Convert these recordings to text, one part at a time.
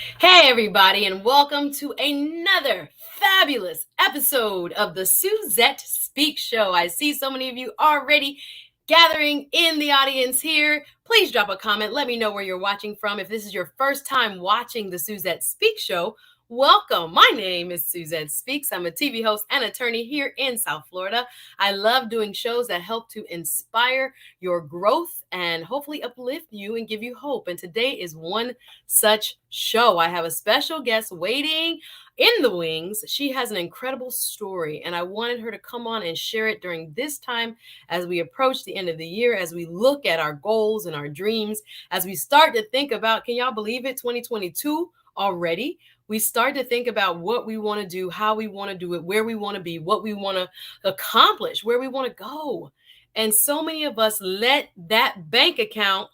Hey, everybody, and welcome to another fabulous episode of the Suzette Speak Show. I see so many of you already gathering in the audience here. Please drop a comment. Let me know where you're watching from. If this is your first time watching the Suzette Speak Show, welcome. My name is Suzette Speaks. I'm a TV host and attorney here in South Florida. I love doing shows that help to inspire your growth and hopefully uplift you and give you hope. And today is one such show. I have a special guest waiting in the wings. She has an incredible story, and I wanted her to come on and share it during this time as we approach the end of the year, as we look at our goals and our dreams, as we start to think about, can y'all believe it, 2022 already? We start to think about what we want to do, how we want to do it, where we want to be, what we want to accomplish, where we want to go. And so many of us let that bank account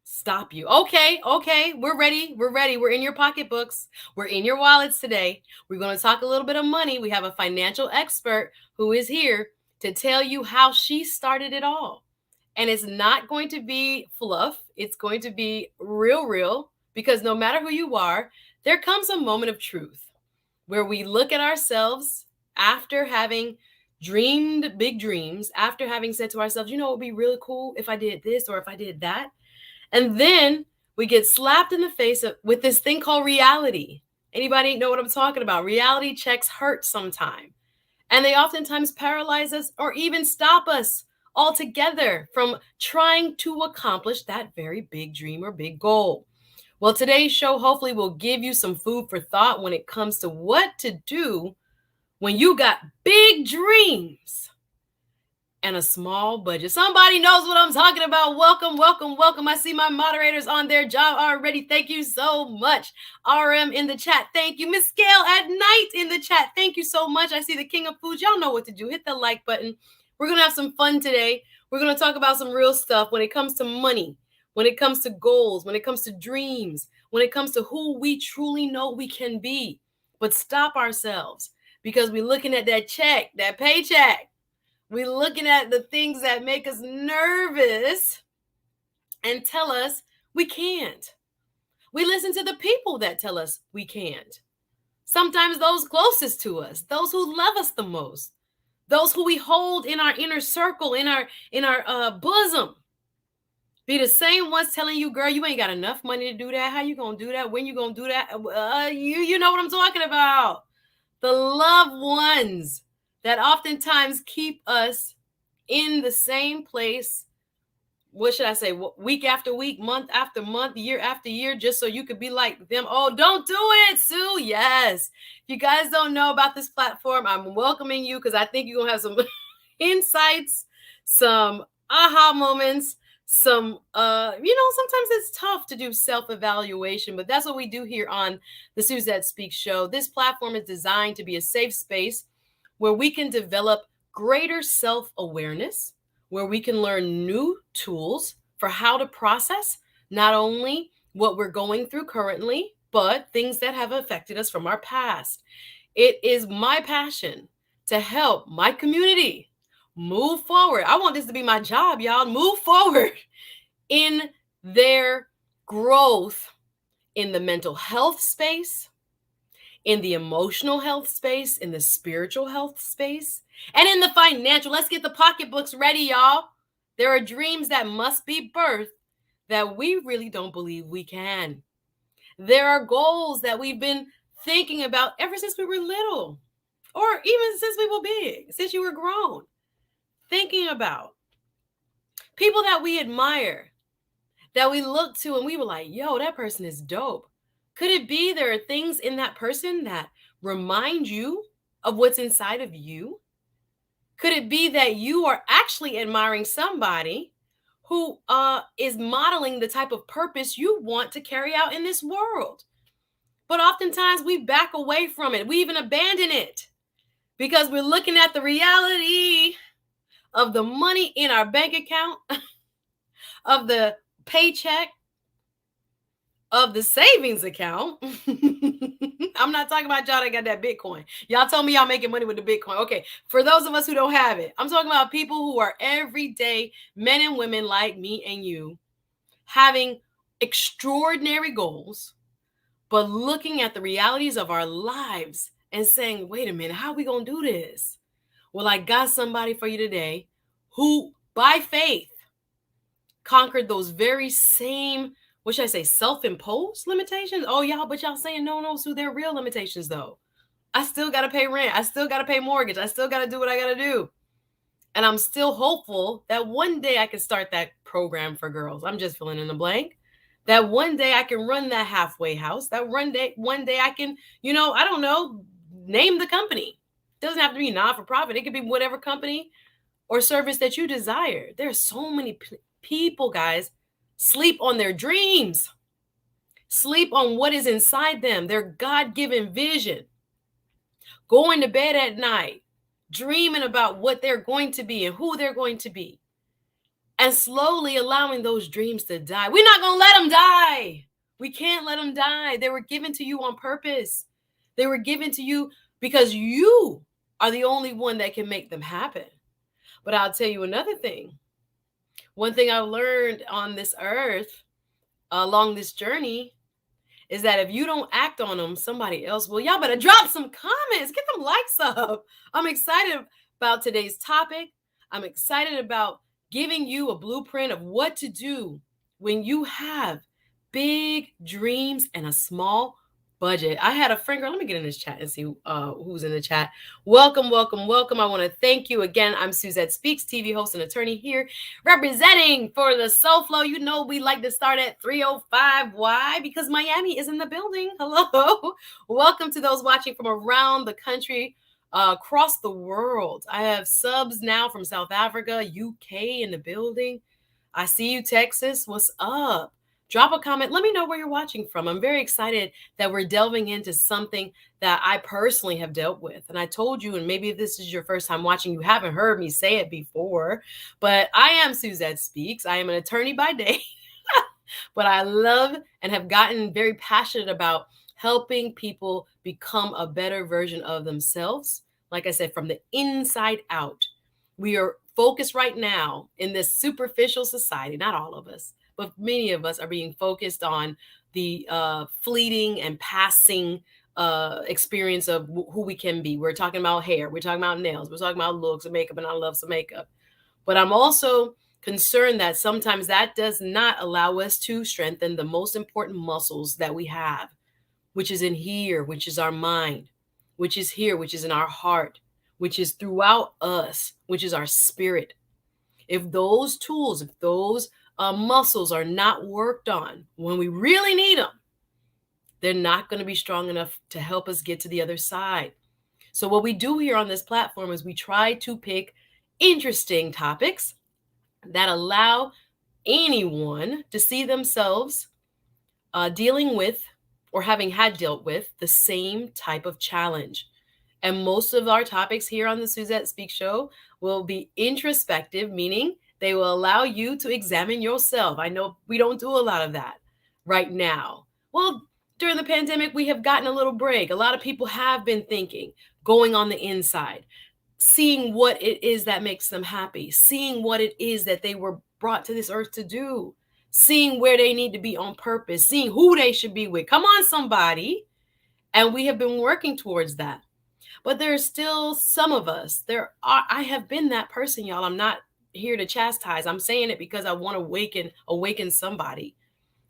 stop you. Okay, we're ready. We're in your pocketbooks. We're in your wallets today. We're going to talk a little bit of money. We have a financial expert who is here to tell you how she started it all. And it's not going to be fluff. It's going to be real, because no matter who you are, there comes a moment of truth where we look at ourselves after having dreamed big dreams, after having said to ourselves, it would be really cool if I did this or if I did that. And then we get slapped in the face with this thing called reality. Anybody know what I'm talking about? Reality checks hurt sometime. And they oftentimes paralyze us or even stop us altogether from trying to accomplish that very big dream or big goal. Well, today's show hopefully will give you some food for thought when it comes to what to do when you got big dreams and a small budget. Somebody knows what I'm talking about. Welcome. I see my moderators on their job already. Thank you so much. RM in the chat. Thank you. Miss Gail at Night in the chat. Thank you so much. I see the King of Foods. Y'all know what to do. Hit the like button. We're going to have some fun today. We're going to talk about some real stuff when it comes to money, when it comes to goals, when it comes to dreams, when it comes to who we truly know we can be. But stop ourselves because we're looking at that check, that paycheck. We're looking at the things that make us nervous and tell us we can't. We listen to the people that tell us we can't. Sometimes those closest to us, those who love us the most, those who we hold in our inner circle, in our bosom, be the same ones telling you, girl, you ain't got enough money to do that. How you gonna do that? When you gonna do that? You know what I'm talking about. The loved ones that oftentimes keep us in the same place, what should I say, week after week, month after month, year after year, just so you could be like them. Oh, don't do it, Sue. Yes. If you guys don't know about this platform, I'm welcoming you because I think you're going to have some insights, some aha moments, some, sometimes it's tough to do self-evaluation, but that's what we do here on the Suzette Speaks Show. This platform is designed to be a safe space where we can develop greater self-awareness, where we can learn new tools for how to process not only what we're going through currently, but things that have affected us from our past. It is my passion to help my community move forward. I want this to be my job, y'all. Move forward in their growth in the mental health space, in the emotional health space, in the spiritual health space, and in the financial. Let's get the pocketbooks ready, y'all. There are dreams that must be birthed that we really don't believe we can. There are goals that we've been thinking about ever since we were little, or even since we were big, since you were grown. Thinking about people that we admire, that we look to and we were like, yo, that person is dope. Could it be there are things in that person that remind you of what's inside of you? Could it be that you are actually admiring somebody who is modeling the type of purpose you want to carry out in this world? But oftentimes we back away from it. We even abandon it because we're looking at the reality of the money in our bank account, of the paycheck, of the savings account. I'm not talking about y'all that got that Bitcoin. Y'all told me y'all making money with the Bitcoin. Okay, for those of us who don't have it, I'm talking about people who are everyday men and women like me and you, having extraordinary goals, but looking at the realities of our lives and saying, wait a minute, how are we going to do this? Well, I got somebody for you today who, by faith, conquered those very same, what should I say, self-imposed limitations. Oh, y'all, but y'all saying no, so they're real limitations though. I still got to pay rent. I still got to pay mortgage. I still got to do what I got to do. And I'm still hopeful that one day I can start that program for girls. I'm just filling in the blank. That one day I can run that halfway house. That one day I can, I don't know, name the company. It doesn't have to be not-for-profit. It could be whatever company or service that you desire. There are so many people, guys, sleep on their dreams, sleep on what is inside them, their God-given vision, going to bed at night, dreaming about what they're going to be and who they're going to be, and slowly allowing those dreams to die. We're not going to let them die. We can't let them die. They were given to you on purpose. They were given to you because you are the only one that can make them happen. But I'll tell you another thing. One thing I learned on this earth along this journey is that if you don't act on them, somebody else will. Y'all better drop some comments, get them likes up. I'm excited about today's topic. I'm excited about giving you a blueprint of what to do when you have big dreams and a small budget. I had a friend, girl, let me get in this chat and see who's in the chat. Welcome. I want to thank you again. I'm Suzette Speaks, TV host and attorney here, representing for the Soul Flow. You know we like to start at 3:05. Why? Because Miami is in the building. Hello. Welcome to those watching from around the country, across the world. I have subs now from South Africa, UK in the building. I see you, Texas. What's up? Drop a comment. Let me know where you're watching from. I'm very excited that we're delving into something that I personally have dealt with. And I told you, and maybe if this is your first time watching, you haven't heard me say it before, but I am Suzette Speaks. I am an attorney by day, but I love and have gotten very passionate about helping people become a better version of themselves. Like I said, from the inside out. We are focused right now in this superficial society, not all of us, but many of us are being focused on the fleeting and passing experience of who we can be. We're talking about hair. We're talking about nails. We're talking about looks and makeup, and I love some makeup. But I'm also concerned that sometimes that does not allow us to strengthen the most important muscles that we have, which is in here, which is our mind, which is here, which is in our heart, which is throughout us, which is our spirit. If those tools, if those muscles are not worked on when we really need them, they're not going to be strong enough to help us get to the other side. So what we do here on this platform is we try to pick interesting topics that allow anyone to see themselves dealing with or having had dealt with the same type of challenge. And most of our topics here on the Suzette Speak Show will be introspective, meaning they will allow you to examine yourself. I know we don't do a lot of that right now. Well, during the pandemic, we have gotten a little break. A lot of people have been thinking, going on the inside, seeing what it is that makes them happy, seeing what it is that they were brought to this earth to do, seeing where they need to be on purpose, seeing who they should be with. Come on, somebody. And we have been working towards that. But there's still some of us. I have been that person, y'all. I'm not here to chastise. I'm saying it because I want to awaken somebody.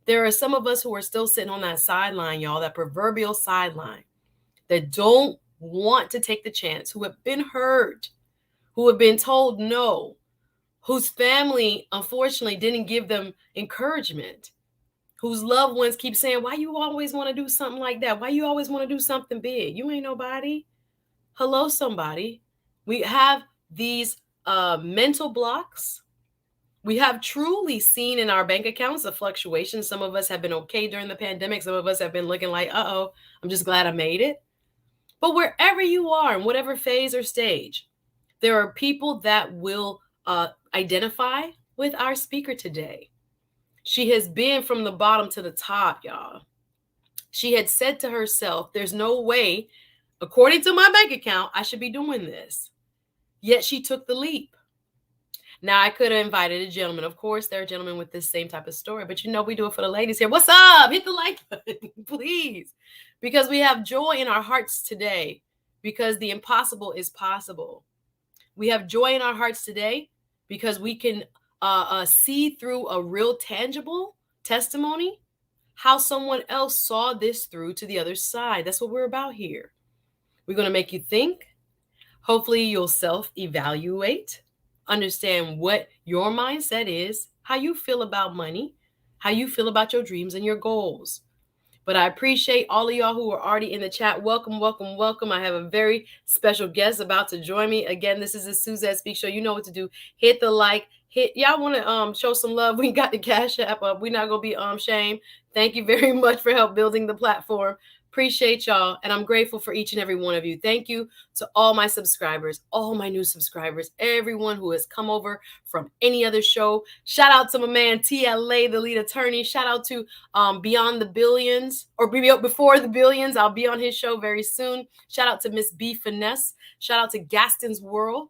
There are some of us who are still sitting on that sideline, y'all, that proverbial sideline, that don't want to take the chance, who have been hurt, who have been told no, whose family, unfortunately, didn't give them encouragement, whose loved ones keep saying, why you always want to do something like that? Why you always want to do something big? You ain't nobody. Hello, somebody. We have these mental blocks. We have truly seen in our bank accounts a fluctuation. Some of us have been okay during the pandemic. Some of us have been looking like, uh-oh, I'm just glad I made it. But wherever you are, in whatever phase or stage, there are people that will identify with our speaker today. She has been from the bottom to the top, y'all. She had said to herself, there's no way, according to my bank account, I should be doing this. Yet she took the leap. Now, I could have invited a gentleman. Of course, there are gentlemen with this same type of story, but we do it for the ladies here. What's up? Hit the like button, please. Because we have joy in our hearts today, because the impossible is possible. We have joy in our hearts today because we can see through a real tangible testimony how someone else saw this through to the other side. That's what we're about here. We're going to make you think. Hopefully, you'll self evaluate, understand what your mindset is, how you feel about money, how you feel about your dreams and your goals. But I appreciate all of y'all who are already in the chat. Welcome, welcome, welcome. I have a very special guest about to join me. Again, this is the Suzette Speak Show. You know what to do. Hit the like. Y'all want to show some love. We got the Cash App up. We're not going to be shamed. Thank you very much for help building the platform. Appreciate y'all. And I'm grateful for each and every one of you. Thank you to all my subscribers, all my new subscribers, everyone who has come over from any other show. Shout out to my man TLA, the lead attorney. Shout out to Beyond the Billions, or Before the Billions. I'll be on his show very soon. Shout out to Miss B Finesse. Shout out to Gaston's World.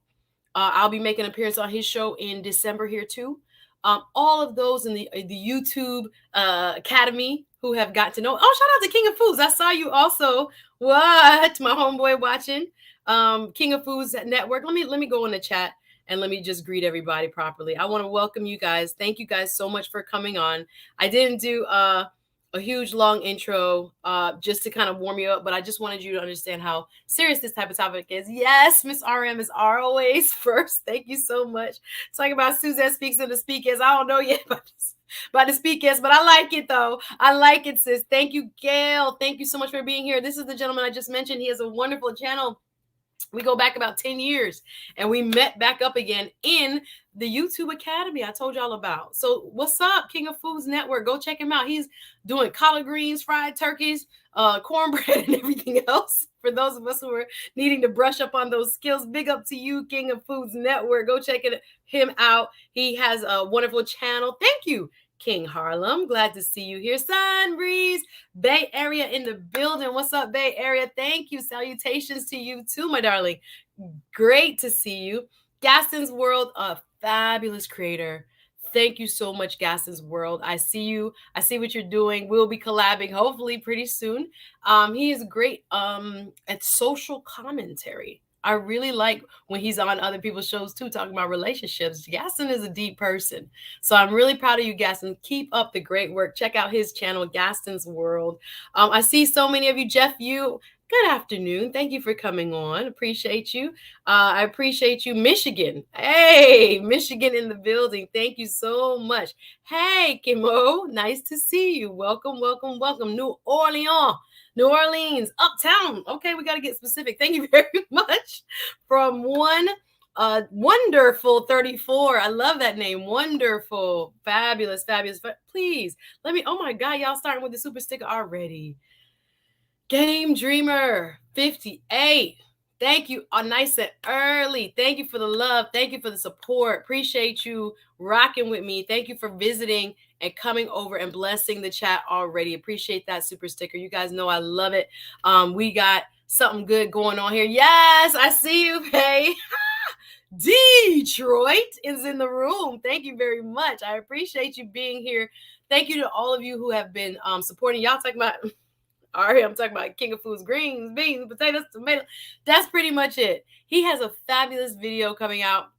I'll be making an appearance on his show in December here too. All of those in the YouTube Academy who have got to know. Oh, shout out to King of Foods. I saw you also. What? My homeboy watching. King of Foods Network. Let me go in the chat and let me just greet everybody properly. I want to welcome you guys. Thank you guys so much for coming on. I didn't do a huge long intro just to kind of warm you up, but I just wanted you to understand how serious this type of topic is. Yes, Miss RM is always first. Thank you so much. Talking about Suzette Speaks and the Speakers. I don't know yet about the speakers, but I like it though. I like it, sis. Thank you, Gail. Thank you so much for being here. This is the gentleman I just mentioned. He has a wonderful channel. We go back about 10 years and we met back up again in the YouTube Academy I told y'all about. So what's up, King of Foods Network? Go check him out. He's doing collard greens, fried turkeys, cornbread, and everything else. For those of us who are needing to brush up on those skills, big up to you, King of Foods Network. Go check him out. He has a wonderful channel. Thank you, King Harlem. Glad to see you here. Sun Breeze, Bay Area in the building. What's up, Bay Area? Thank you. Salutations to you too, my darling. Great to see you. Gaston's World, a fabulous creator. Thank you so much, Gaston's World. I see you. I see what you're doing. We'll be collabing hopefully pretty soon. He is great at social commentary. I really like when he's on other people's shows too, talking about relationships. Gaston is a deep person. So I'm really proud of you, Gaston. Keep up the great work. Check out his channel, Gaston's World. I see so many of you. Jeff, good afternoon. Thank you for coming on. Appreciate you. I appreciate you. Michigan. Hey, Michigan in the building. Thank you so much. Hey, Kimo. Nice to see you. Welcome, welcome, welcome. New Orleans, uptown. Okay, we got to get specific. Thank you very much. From Wonderful 34. I love that name. Wonderful. Fabulous, fabulous. Please, oh my God, y'all starting with the super sticker already. Game Dreamer 58. Thank you. Nice and early. Thank you for the love. Thank you for the support. Appreciate you rocking with me. Thank you for visiting and coming over and blessing the chat already. Appreciate that super sticker. You guys know I love it. We got something good going on here. Yes, I see you, Faye. Detroit is in the room. Thank you very much. I appreciate you being here. Thank you to all of you who have been supporting. Y'all talking about... All right, I'm talking about King of Foods, greens, beans, potatoes, tomatoes. That's pretty much it. He has a fabulous video coming out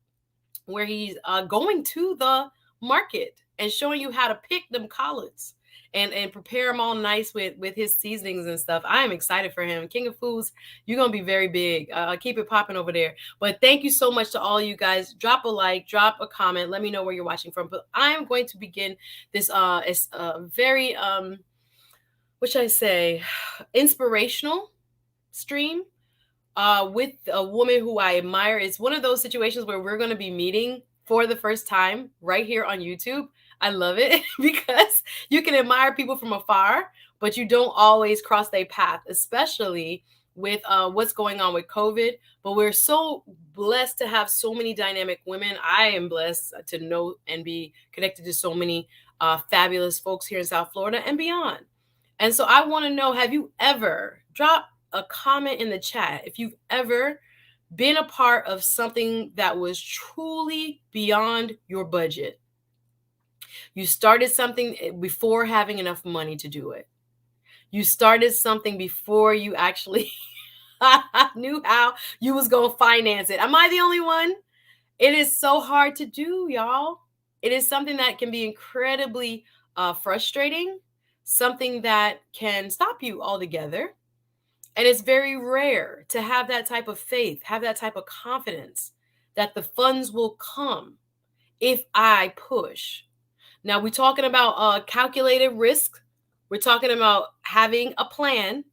where he's going to the market and showing you how to pick them collards and prepare them all nice with his seasonings and stuff. I am excited for him. King of Foods, you're going to be very big. Keep it popping over there. But thank you so much to all you guys. Drop a like, drop a comment. Let me know where you're watching from. But I am going to begin this very... what should I say, inspirational stream with a woman who I admire. It's one of those situations where we're going to be meeting for the first time right here on YouTube. I love it because you can admire people from afar, but you don't always cross their path, especially with what's going on with COVID. But we're so blessed to have so many dynamic women. I am blessed to know and be connected to so many fabulous folks here in South Florida and beyond. And so I want to know, have you ever dropped a comment in the chat if you've ever been a part of something that was truly beyond your budget. You started something before having enough money to do it. You started something before you actually knew how you was going to finance it. Am I the only one? It is so hard to do, y'all. It is something that can be incredibly frustrating, something that can stop you altogether. And it's very rare to have that type of faith, have that type of confidence that the funds will come if I push. Now, we're talking about calculated risk. We're talking about having a plan,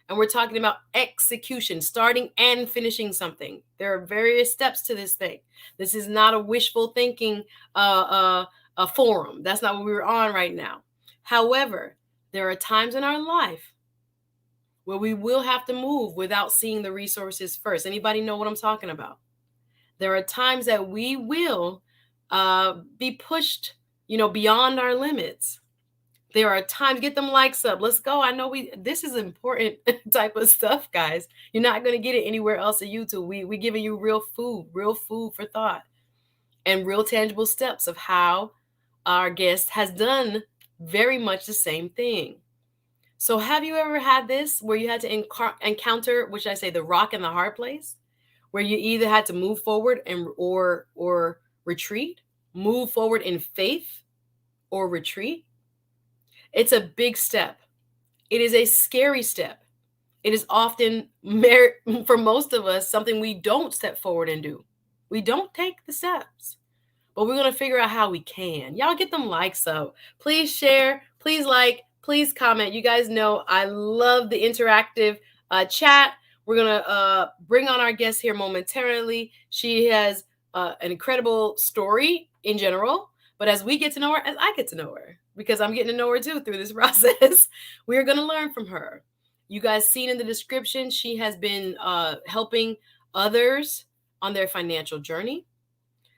and we're talking about execution, starting and finishing something. There are various steps to this thing. This is not a wishful thinking a forum. That's not what we're on right now. However, there are times in our life where we will have to move without seeing the resources first. Anybody know what I'm talking about? There are times that we will be pushed, beyond our limits. There are times, get them likes up. Let's go. I know this is important type of stuff, guys. You're not going to get it anywhere else on YouTube. We giving you real food for thought, and real tangible steps of how our guest has done very much the same thing. So have you ever had this where you had to encounter, which I say, the rock and the hard place, where you either had to move forward or retreat, move forward in faith or retreat? It's a big step. It is a scary step. It is often, for most of us, something we don't step forward and do. We don't take the steps, but we're going to figure out how we can. Y'all get them likes up. Please share, please like, please comment. You guys know I love the interactive chat. We're going to bring on our guest here momentarily. She has an incredible story in general, but as we get to know her, as I get to know her, because I'm getting to know her too through this process, we're going to learn from her. You guys seen in the description, she has been helping others on their financial journey.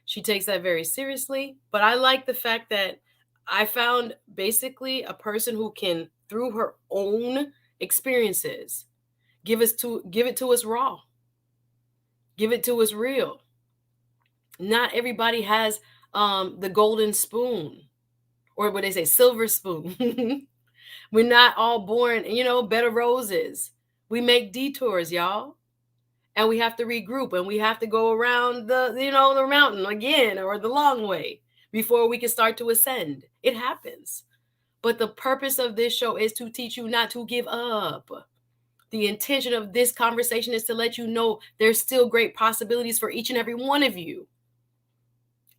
She takes that very seriously, but I like the fact that I found basically a person who can, through her own experiences, give it to us raw. Give it to us real. Not everybody has the golden spoon, or what they say, silver spoon. We're not all born, bed of roses. We make detours, y'all. And we have to regroup, and we have to go around the mountain again, or the long way, before we can start to ascend. It happens. But the purpose of this show is to teach you not to give up. The intention of this conversation is to let you know there's still great possibilities for each and every one of you.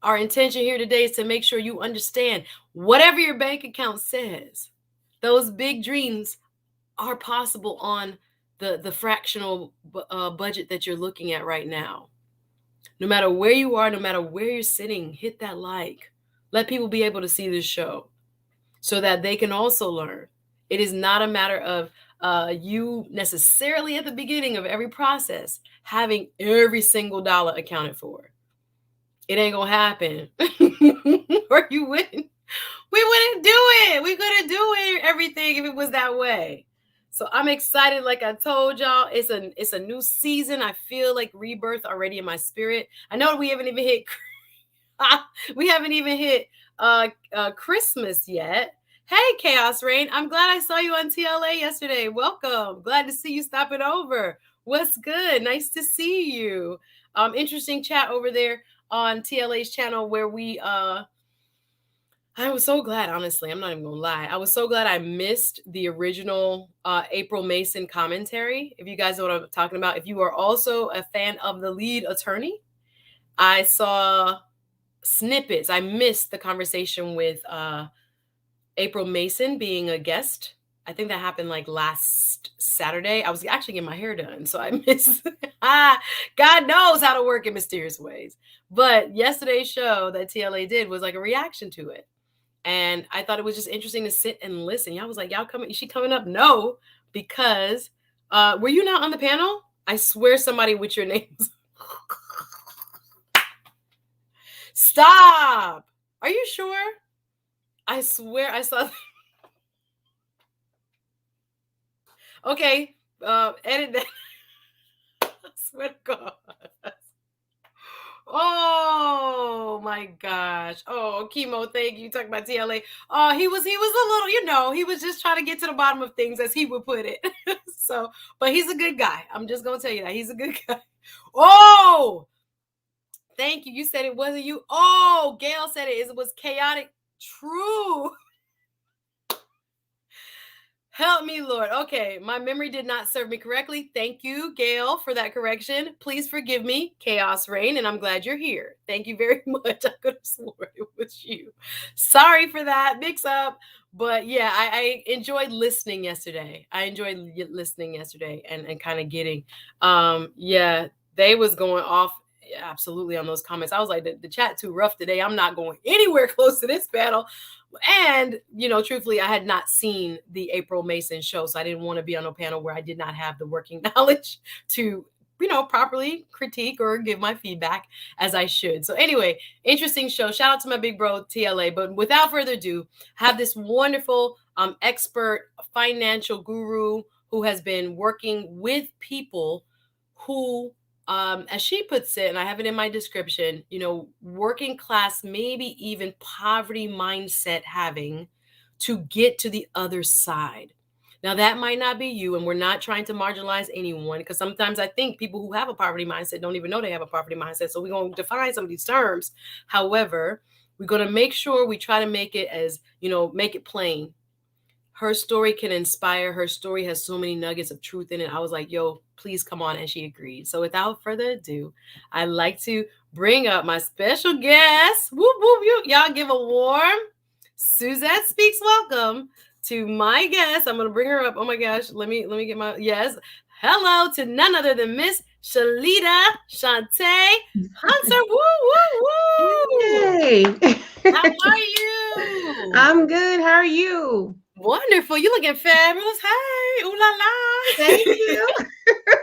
Our intention here today is to make sure you understand whatever your bank account says, those big dreams are possible on the fractional budget that you're looking at right now. No matter where you are, no matter where you're sitting, hit that like. Let people be able to see this show so that they can also learn. It is not a matter of you necessarily at the beginning of every process having every single dollar accounted for. It ain't gonna happen. Or you wouldn't. We wouldn't do it. We couldn't do it, everything if it was that way. So I'm excited. Like I told y'all, it's a new season. I feel like rebirth already in my spirit. I know we haven't even hit Christmas yet. Hey, Chaos Rain. I'm glad I saw you on TLA yesterday. Welcome. Glad to see you stopping over. What's good? Nice to see you. Interesting chat over there on TLA's channel where we I was so glad, honestly. I'm not even gonna lie. I was so glad I missed the original April Mason commentary. If you guys know what I'm talking about. If you are also a fan of The Lead Attorney, I saw snippets. I missed the conversation with April Mason being a guest. I think that happened like last Saturday. I was actually getting my hair done, so I missed. God knows how to work in mysterious ways. But yesterday's show that TLA did was like a reaction to it. And I thought it was just interesting to sit and listen. Y'all was like, y'all coming? Is she coming up? No, because were you not on the panel? I swear somebody with your names. Stop. Are you sure? I swear I saw. Okay, edit that. swear to God. Oh my gosh. Oh, chemo, thank you. Talking about TLA. Oh, he was a little, he was just trying to get to the bottom of things, as he would put it. So, but he's a good guy. I'm just gonna tell you that. He's a good guy. Oh, thank you. You said it wasn't you. Oh, Gail said it was chaotic. True. Help me, Lord. Okay, my memory did not serve me correctly. Thank you, Gail, for that correction. Please forgive me, Chaos Rain, and I'm glad you're here. Thank you very much. I could have sworn it was you. Sorry for that mix up. But yeah, I enjoyed listening yesterday. And kind of getting, yeah, they was going off absolutely on those comments. I was like, the chat too rough today. I'm not going anywhere close to this battle. And, truthfully, I had not seen the April Mason show, so I didn't want to be on a panel where I did not have the working knowledge to, properly critique or give my feedback as I should. So anyway, interesting show. Shout out to my big bro, TLA. But without further ado, I have this wonderful expert financial guru who has been working with people who, as she puts it, and I have it in my description, working class, maybe even poverty mindset having to get to the other side. Now, that might not be you, and we're not trying to marginalize anyone, because sometimes I think people who have a poverty mindset don't even know they have a poverty mindset. So we're going to define some of these terms. However, we're going to make sure we try to make it as, make it plain. Her story can inspire. Her story has so many nuggets of truth in it. I was like, yo, please come on. And she agreed. So without further ado, I'd like to bring up my special guest. Whoop, whoop, whoop. Y'all give a warm Suzette Speaks welcome to my guest. I'm going to bring her up. Oh my gosh. Let me get my, yes. Hello to none other than Miss Shalita Shantae Hunter. Woo, woo, woo. Hey. How are you? I'm good. How are you? Wonderful. You looking fabulous. Hey, ooh la la. Thank you.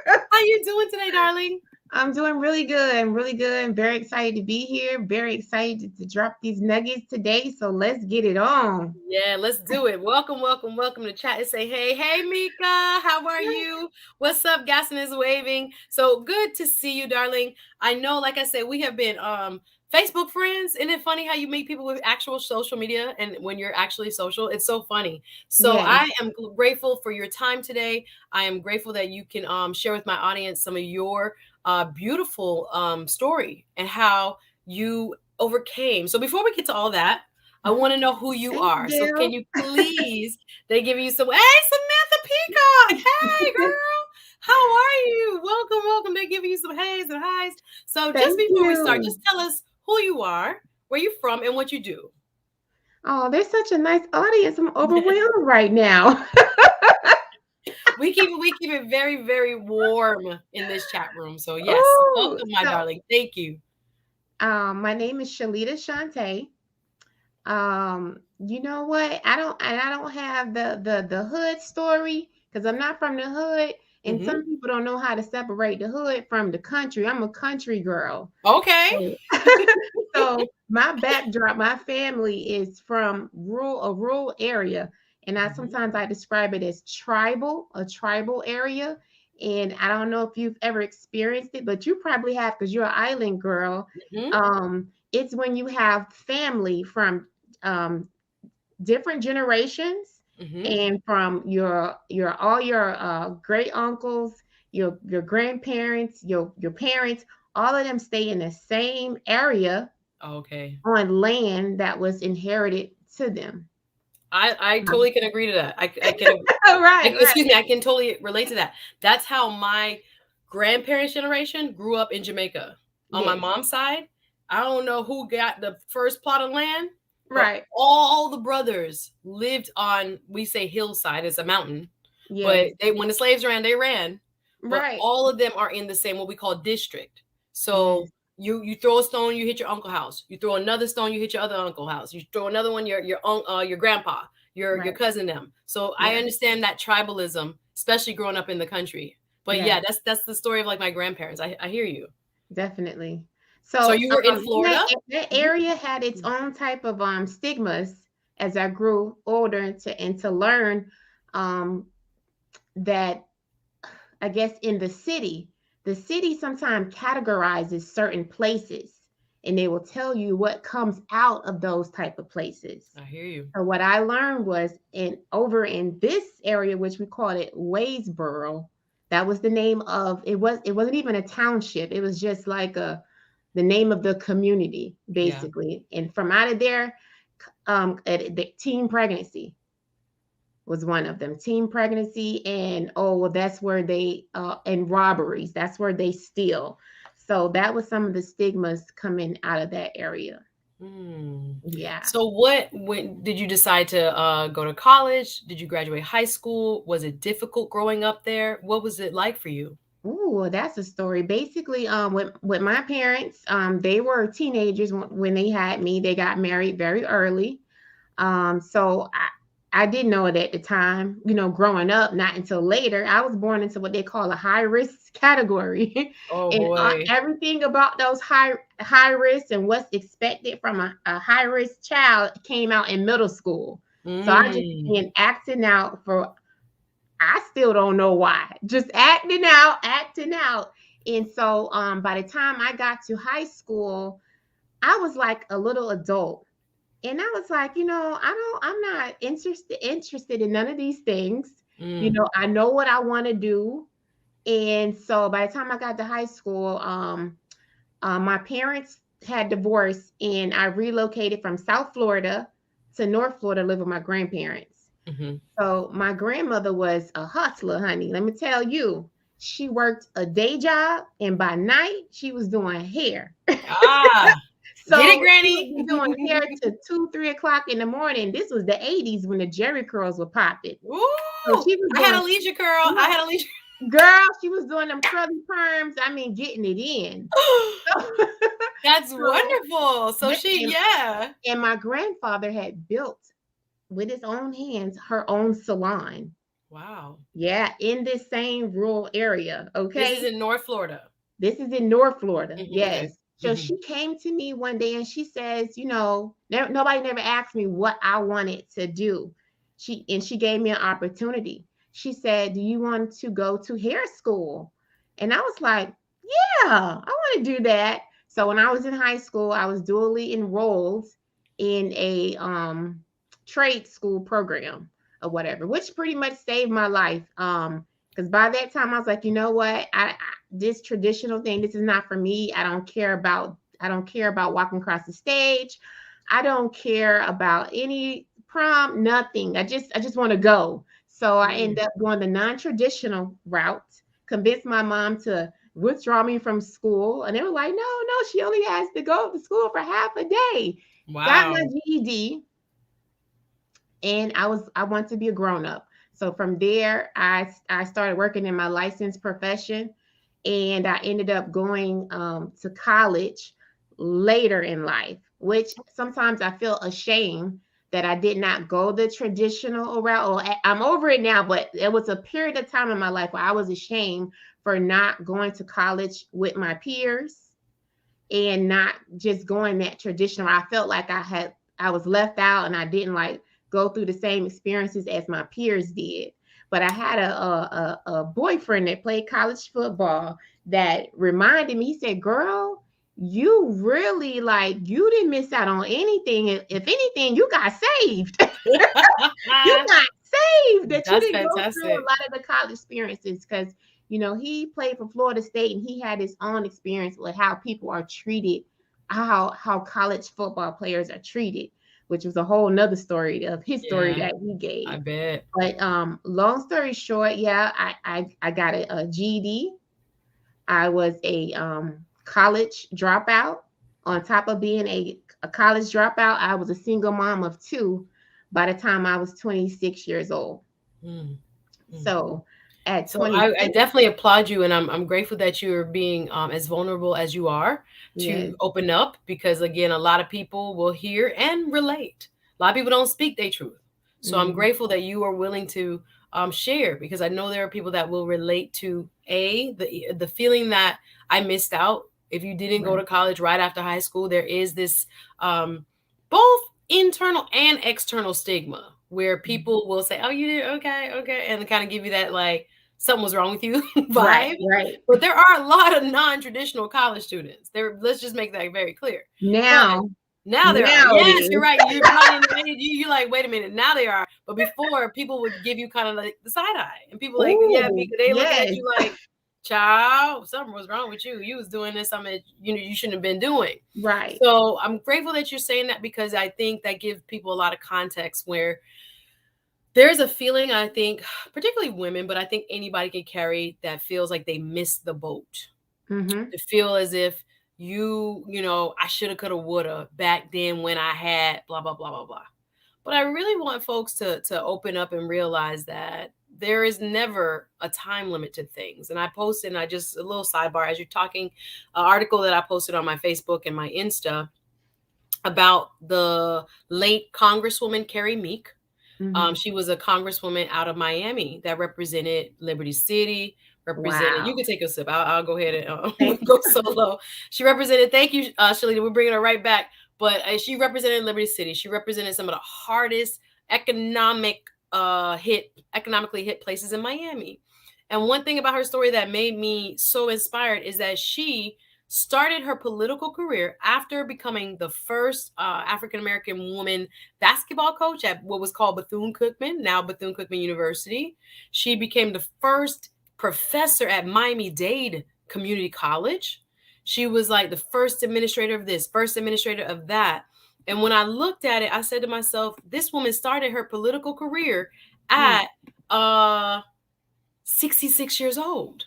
How you doing today, darling? I'm doing really good. I'm really good. I'm very excited to be here. Very excited to drop these nuggets today. So let's get it on. Yeah, let's do it. Welcome, welcome, welcome to chat and say, hey, Mika, how are you? What's up? Gaston is waving. So good to see you, darling. I know, like I said, we have been Facebook friends. Isn't it funny how you meet people with actual social media and when you're actually social? It's so funny. So Yes. I am grateful for your time today. I am grateful that you can share with my audience some of your beautiful story and how you overcame. So before we get to all that, I want to know who you Thank are. So you. can you please, they give you some, hey, Samantha Peacock. Hey, girl. How are you? Welcome, welcome. They're giving you some hays and highs. So just Thank before we start, you. just tell us who you are, where you're from, and what you do. Oh, there's such a nice audience. I'm overwhelmed right now. We keep it very, very warm in this chat room. So yes, Oh, welcome, my so darling. Thank you. my name is Shalita Shantae. You know what? I don't have the hood story because I'm not from the hood, and Mm-hmm. some people don't know how to separate the hood from the country. I'm a country girl. Okay. So, so my backdrop, my family is from a rural area, and I Mm-hmm. sometimes I describe it as a tribal area. And I don't know if you've ever experienced it, but you probably have because you're an island girl. Mm-hmm. It's when you have family from um, different generations Mm-hmm. and from your all your great uncles, your grandparents, your parents, all of them stay in the same area Okay. on land that was inherited to them. I totally can agree to that. I can Right, right. excuse me, I can totally relate to that. That's how my grandparents' generation grew up in Jamaica. On my Yes. mom's side, I don't know who got the first plot of land, but Right. all the brothers lived on, we say hillside, it's a mountain. But Yes. when the slaves ran, they ran. But Right. all of them are in the same what we call district. So Yes. you throw a stone, you hit your uncle house. You throw another stone, you hit your other uncle house. You throw another one, your grandpa, your Right. cousin them. So I Yeah. understand that tribalism, especially growing up in the country. But Yeah. yeah, that's the story of like my grandparents. I hear you. Definitely. So So you were in that, Florida? that Mhm. area had its own type of stigmas as I grew older and to learn um, that I guess in the city the city sometimes categorizes certain places, and they will tell you what comes out of those type of places. I hear you. So what I learned was in over in this area, which we called it Waysboro, that was the name of it wasn't even a township. It was just like the name of the community, Yeah. basically. And from out of there, the teen pregnancy was one of them. Teen pregnancy, and oh well, that's where they and robberies. That's where they steal. So that was some of the stigmas coming out of that area. Mm. Yeah. So when did you decide to go to college? Did you graduate high school? Was it difficult growing up there? What was it like for you? Ooh, that's a story. Basically, with my parents, they were teenagers when they had me. They got married very early. So I didn't know it at the time, growing up, not until later. I was born into what they call a high risk category. Oh And boy. everything about those high risk and what's expected from a high risk child came out in middle school. So I just Mm. began acting out for, I still don't know why, just acting out. And so by the time I got to high school, I was like a little adult. And I was like, I'm not interested in none of these things. Mm. I know what I want to do. And so by the time I got to high school, my parents had divorced, and I relocated from South Florida to North Florida to live with my grandparents. Mm-hmm. So my grandmother was a hustler, honey. Let me tell you, she worked a day job, and by night she was doing hair. Ah, get it, So she Granny. would be doing hair to 2, 3 o'clock in the morning. This was the '80s when the Jerry curls were popping. So Ooh, she was I had doing, a leisure curl. I had a leisure. girl, she was doing them curly perms. I mean, getting it in. That's So, wonderful. So yeah, she, and, yeah. and my grandfather had built with his own hands her own salon. Wow. Yeah, in this same rural area. This is Okay. in North Florida. This is in North Florida. Okay. Yes. So Hmm. she came to me one day and she says, nobody never asked me what I wanted to do. She gave me an opportunity. She said, "Do you want to go to hair school?" And I was like, "Yeah, I want to do that." So when I was in high school, I was dually enrolled in a trade school program or whatever, which pretty much saved my life. Because by that time I was like, you know what, this traditional thing, this is not for me. I don't care about walking across the stage. I don't care about any prom, nothing. I just want to go. So I Mm. ended up going the non-traditional route, convinced my mom to withdraw me from school. And they were like, no, no, she only has to go to school for half a day. Got my Wow. GED, and I want to be a grown up. So from there, I started working in my licensed profession, and I ended up going to college later in life, which sometimes I feel ashamed that I did not go the traditional route. Or I'm over it now, but it was a period of time in my life where I was ashamed for not going to college with my peers and not just going that traditional. I felt like I was left out and I didn't like go through the same experiences as my peers did. But I had a boyfriend that played college football that reminded me. He said, "Girl, you really like you didn't miss out on anything. If anything, you got saved. You got saved that you That's didn't go through a fantastic. lot of the college experiences because he played for Florida State and he had his own experience with how people are treated, how college football players are treated, which was a whole nother story of his story Yeah, that he I gave. bet. But long story short, yeah, I got a GED. I was a college dropout. On top of being a college dropout, I was a single mom of two by the time I was 26 years old. Mm, mm. So at So I 26, definitely applaud you, and I'm grateful that you're being as vulnerable as you are yes. to open up because again, a lot of people will hear and relate. A lot of people don't speak their truth. So I'm Mm, grateful that you are willing to share because I know there are people that will relate to the feeling that I missed out. If you didn't go right. to college right after high school, there is this both internal and external stigma where Mhm. people will say, "Oh, you did okay, okay," and kind of give you that like something was wrong with you Right, vibe. right. But there are a lot of non-traditional college students. There, let's just make that very clear. But Now, now there are. now it Yes, you're is. right. You're probably in the age, you like, wait a minute. Now they are. But before, people would give you kind of like the side eye, and people like, yeah, Ooh, because they looking at yes. you like, child, something was wrong with you. You was doing this something that, you shouldn't have been doing. Right. So I'm grateful that you're saying that, because I think that gives people a lot of context where there's a feeling, I think, particularly women, but I think anybody can carry, that feels like they missed the boat. Mm-hmm. To feel as if I shoulda, coulda, woulda back then when I had blah, blah, blah, blah, blah. But I really want folks to open up and realize that there is never a time limit to things. And I posted, and I just, a little sidebar as you're talking, an article that I posted on my Facebook and my Insta about the late Congresswoman Carrie Meek. Mm-hmm. She was a congresswoman out of Miami that represented Liberty City, represented, you Wow. can take a sip. I'll go ahead and Thank go solo. She represented, thank you, Shalita, we're bringing her right back. But she represented Liberty City. She represented some of the hardest economically hit places in Miami. And one thing about her story that made me so inspired is that she started her political career after becoming the first African-American woman basketball coach at what was called Bethune-Cookman, now Bethune-Cookman University. She became the first professor at Miami-Dade Community College. She was like the first administrator of this, first administrator of that. And when I looked at it, I said to myself, this woman started her political career at 66 years old.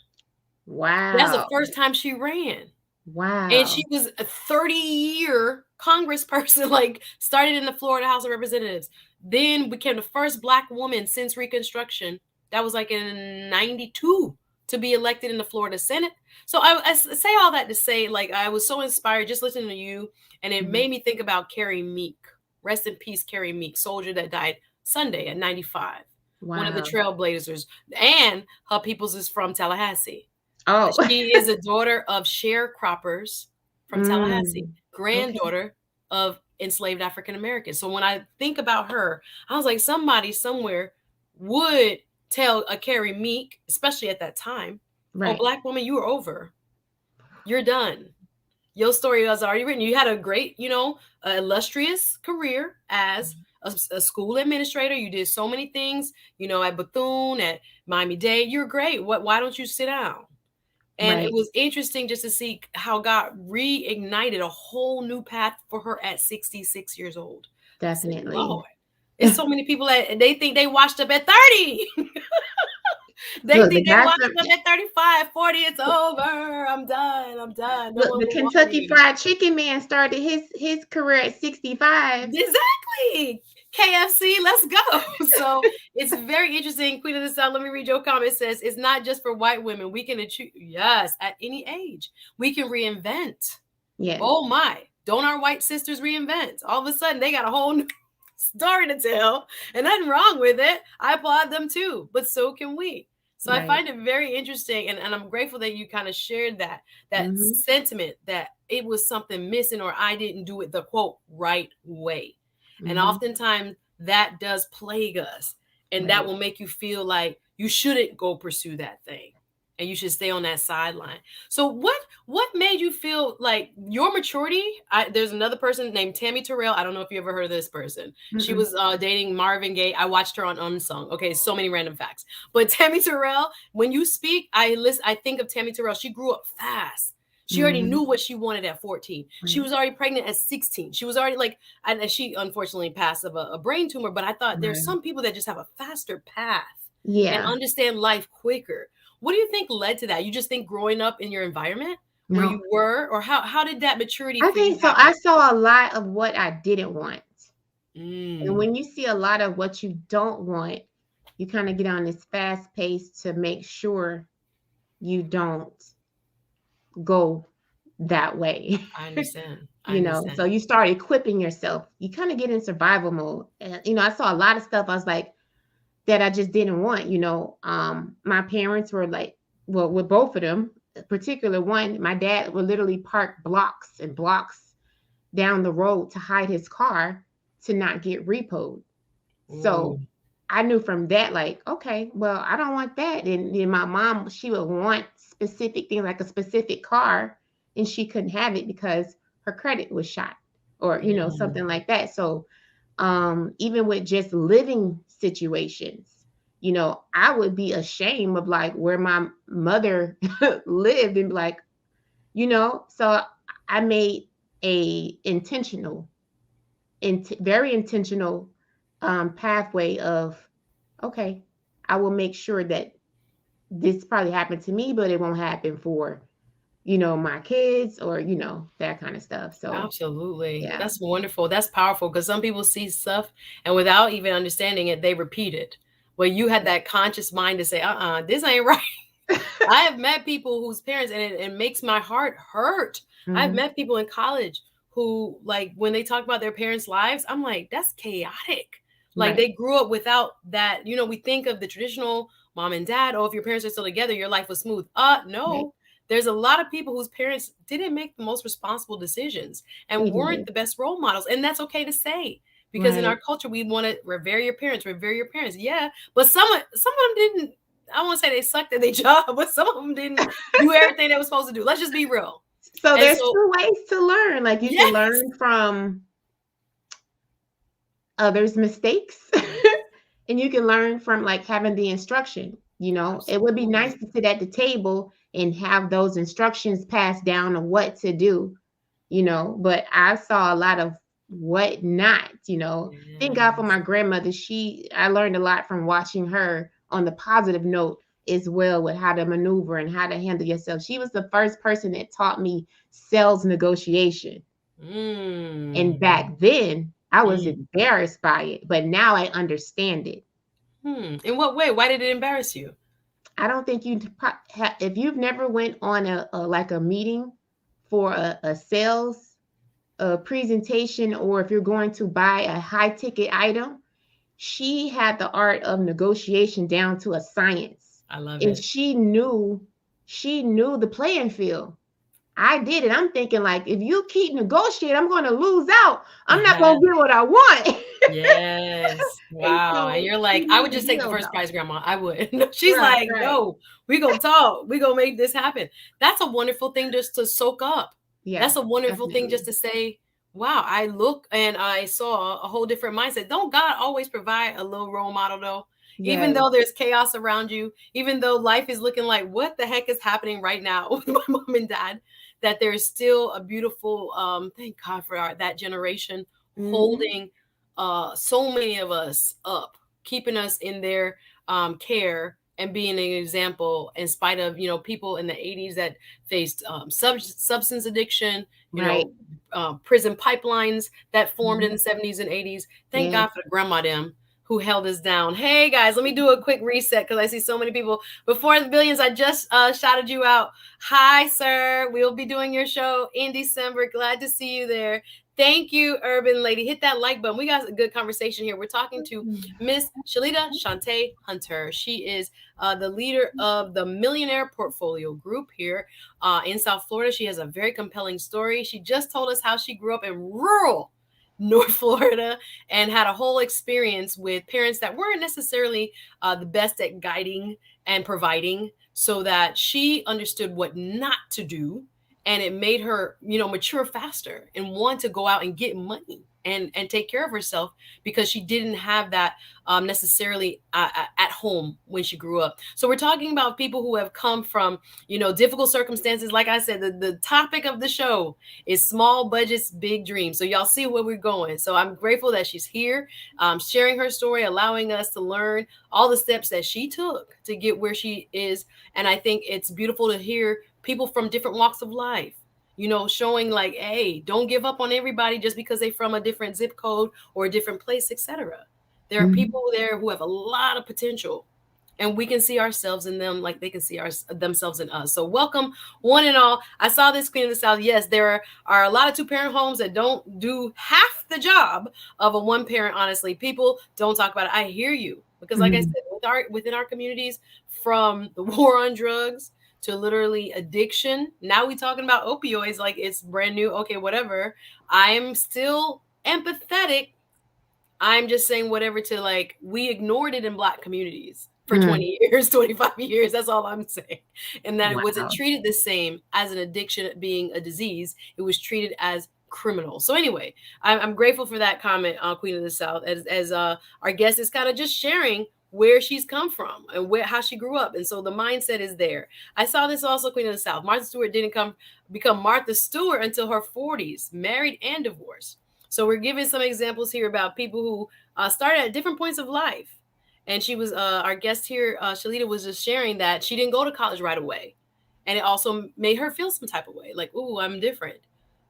That's the Wow. first time she ran. Wow. And she was a 30-year congressperson, like started in the Florida House of Representatives, then became the first Black woman since Reconstruction. That was like in 92 to be elected in the Florida Senate. So I say all that to say, like, I was so inspired just listening to you, and it made me think about Carrie Meek. Rest in peace, Carrie Meek, soldier that died Sunday at 95. Wow. One of the trailblazers. And her peoples is from Tallahassee. Oh. She is a daughter of sharecroppers from Tallahassee, granddaughter of enslaved African Americans. So when I think about her, I was like, somebody somewhere would tell a Carrie Meek, especially at that time, Right. oh, Black woman, you are over. You're done. Your story was already written. You had a great, illustrious career as a school administrator. You did so many things, at Bethune, at Miami-Dade. You're great. Why don't you sit down? And it was interesting just to see how God reignited a whole new path for her at 66 years old. Definitely. Lord, it's so many people that they think they washed up at 30. They Look, think they washed up at 35, 40. It's over. I'm done. Look, the Kentucky Fried Chicken Man started his career at 65. Exactly. KFC, let's go. So it's very interesting. Queen of the South, let me read your comment. It says, it's not just for white women. We can achieve, yes, at any age. We can reinvent. Yes. Oh my. Don't our white sisters reinvent? All of a sudden, they got a whole new story to tell. And nothing wrong with it. I applaud them too. But so can we. So I find it very interesting. And I'm grateful that you kind of shared that sentiment that it was something missing, or I didn't do it the quote right way. And oftentimes that does plague us. And that will make you feel like you shouldn't go pursue that thing. And you should stay on that sideline. So what made you feel like your maturity? There's another person named Tammy Terrell. I don't know if you ever heard of this person. She was dating Marvin Gaye. I watched her on Unsung. Okay, so many random facts. But Tammy Terrell, when you speak, I think of Tammy Terrell. She grew up fast. She already knew what she wanted at 14. She was already pregnant at 16. She was already and she unfortunately passed of a brain tumor. But I thought there's some people that just have a faster path and understand life quicker. What do you think led to that? You just think growing up in your environment where you were, or how did that maturity? I think so. I saw a lot of what I didn't want. And when you see a lot of what you don't want, you kind of get on this fast pace to make sure you don't go that way. I understand. So you start equipping yourself. You kind of get in survival mode. And, I saw a lot of stuff. I was like, that I just didn't want, my parents were like, well, with both of them, particular one, my dad would literally park blocks and blocks down the road to hide his car to not get repoed. So I knew from that, like, okay, well, I don't want that. And then my mom, she would want specific things, like a specific car, and she couldn't have it because her credit was shot, or Mm. something like that. So even with just living situations, I would be ashamed of like where my mother lived, and be like, so I made a very intentional pathway of, okay, I will make sure that this probably happened to me, but it won't happen for, my kids, or, that kind of stuff. So, Absolutely. yeah. That's wonderful. That's powerful because some people see stuff and without even understanding it, they repeat it. Well, you had that conscious mind to say, this ain't right. I have met people whose parents, and it makes my heart hurt. I've Hmm. met people in college who, like, when they talk about their parents' lives, I'm like, that's chaotic. Like, Right. they grew up without that. We think of the traditional mom and dad. Oh, if your parents are still together, your life was smooth. Right. No. There's a lot of people whose parents didn't make the most responsible decisions and They weren't did. the best role models. And that's okay to say because in our Right. culture, we want to revere your parents, revere your parents. Yeah. But some of them didn't. I won't say they sucked at their job, but some of them didn't do everything they were supposed to do. Let's just be real. So And there's so, two ways to learn. Like, you can yes, learn from others' mistakes, and you can learn from like having the instruction. It would be nice absolutely. to sit at the table and have those instructions passed down on what to do, but I saw a lot of what not. Thank God for my Yes. grandmother. I learned a lot from watching her on the positive note as well, with how to maneuver and how to handle yourself. She was the first person that taught me sales negotiation. And Mm. back then, I was Mm. embarrassed by it, but now I understand it. In what way? Why did it embarrass you? I don't think if you've never went on like a meeting for a sales presentation, or if you're going to buy a high ticket item, she had the art of negotiation down to a science, I love and it. she knew the playing field. I did it. I'm thinking, like, if you keep negotiating, I'm going to lose out. I'm not going to get what I want. Yes. And Wow. And so you're she like, I knew would the just take the deal, first though. prize, grandma. I would. No, she's Right, like, right. no, we gonna talk. We gonna make this happen. That's a wonderful thing just to soak up. Yeah, That's a wonderful thing just definitely. to say, wow, I look and I saw a whole different mindset. Don't God always provide a little role model though? Even Yes. though there's chaos around you, even though life is looking like what the heck is happening right now with my mom and dad, that there's still a beautiful thank God for that generation Hmm. holding so many of us up, keeping us in their care and being an example in spite of people in the 80s that faced substance addiction, Right. prison pipelines that formed in Hmm. the 70s and 80s. Thank Yes. God for the grandma them who held us down. Hey guys, let me do a quick reset because I see so many people. Before the billions, I just shouted you out. Hi, sir. We'll be doing your show in December. Glad to see you there. Thank you, Urban Lady. Hit that like button. We got a good conversation here. We're talking to Miss Shalita Shantae Hunter. She is the leader of the Millionaire Portfolio Group here in South Florida. She has a very compelling story. She just told us how she grew up in rural North Florida and had a whole experience with parents that weren't necessarily the best at guiding and providing, so that she understood what not to do, and it made her mature faster and want to go out and get money and take care of herself because she didn't have that necessarily at home when she grew up. So we're talking about people who have come from difficult circumstances. Like I said, the topic of the show is small budgets, big dreams. So y'all see where we're going. So I'm grateful that she's here, sharing her story, allowing us to learn all the steps that she took to get where she is. And I think it's beautiful to hear people from different walks of life, showing like, hey, don't give up on everybody just because they're from a different zip code or a different place, etc. There are Hmm. people there who have a lot of potential, and we can see ourselves in them like they can see themselves in us. So welcome, one and all. I saw this Queen of the South. Yes, there are a lot of two-parent homes that don't do half the job of a one-parent. Honestly, people don't talk about it. I hear you because, like I Hmm. said, within our communities, from the war on drugs to literally addiction. Now we talking about opioids like it's brand new. Okay, whatever. I'm still empathetic I'm just saying whatever to like, we ignored it in Black communities for 20 years, 25 years. That's all I'm saying. And that it wasn't Wow. treated the same as an addiction being a disease. It was treated as criminal. So anyway, I'm grateful for that comment, Queen of the South, as our guest is kind of just sharing where she's come from and how she grew up. And so the mindset is there. I saw this also, Queen of the South. Martha Stewart didn't become Martha Stewart until her 40s, married and divorced. So we're giving some examples here about people who started at different points of life. And she was our guest here, Shalita, was just sharing that she didn't go to college right away. And it also made her feel some type of way, like, ooh, I'm different.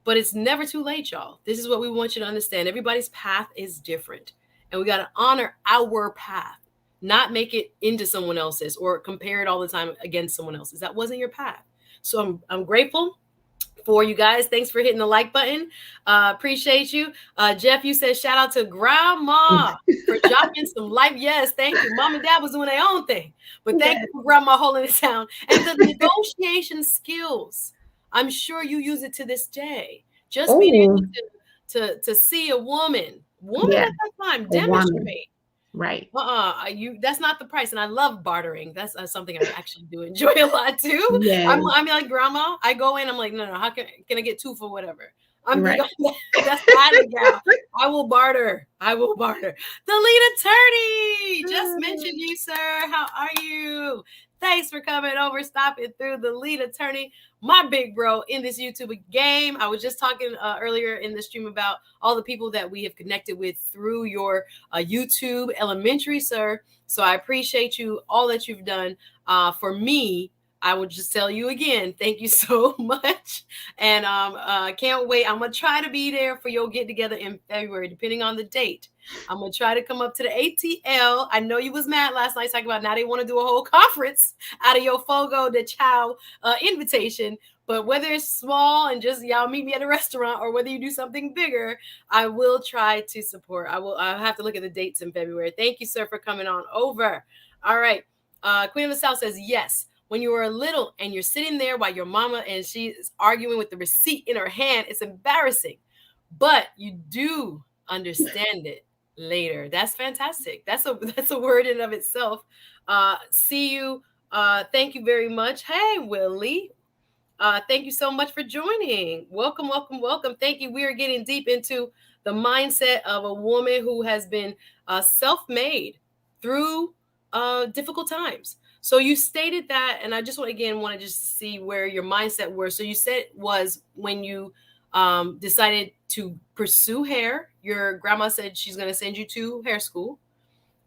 But it's never too late, y'all. This is what we want you to understand. Everybody's path is different. And we got to honor our path, not make it into someone else's or compare it all the time against someone else's. That wasn't your path. So I'm grateful for you guys. Thanks for hitting the like button. Appreciate you. Jeff, you said shout out to Grandma for dropping some life. Yes, thank you. Mom and Dad was doing their own thing. But thank you for Grandma holding it down. And the negotiation skills, I'm sure you use it to this day. Just being able to see a woman at that time demonstrate. Right. That's not the price. And I love bartering. That's something I actually do enjoy a lot too. Yes. I'm like, Grandma, I go in, I'm like, no, how can I get 2 for whatever? I'm right. That's my gal. I will barter. The lead attorney just mentioned you, sir. How are you? Thanks for coming over, stopping through. The lead attorney, my big bro in this YouTube game. I was just talking earlier in the stream about all the people that we have connected with through your YouTube elementary, sir. So I appreciate you, all that you've done for me. I would just tell you again, thank you so much. And can't wait. I'm going to try to be there for your get together in February, depending on the date. I'm going to try to come up to the ATL. I know you was mad last night talking about now they want to do a whole conference out of your Fogo de Chao invitation. But whether it's small and just y'all meet me at a restaurant or whether you do something bigger, I will try to support. I'll have to look at the dates in February. Thank you, sir, for coming on over. All right. Queen of the South says, yes. When you were little and you're sitting there while your mama and she's arguing with the receipt in her hand, it's embarrassing. But you do understand it later. That's fantastic. That's a word in of itself. See you. Thank you very much. Hey, Willie. Thank you so much for joining. Welcome. Thank you. We are getting deep into the mindset of a woman who has been self-made through difficult times. So you stated that, and I just want to just see where your mindset was. So you said it was when you decided to pursue hair. Your grandma said she's going to send you to hair school.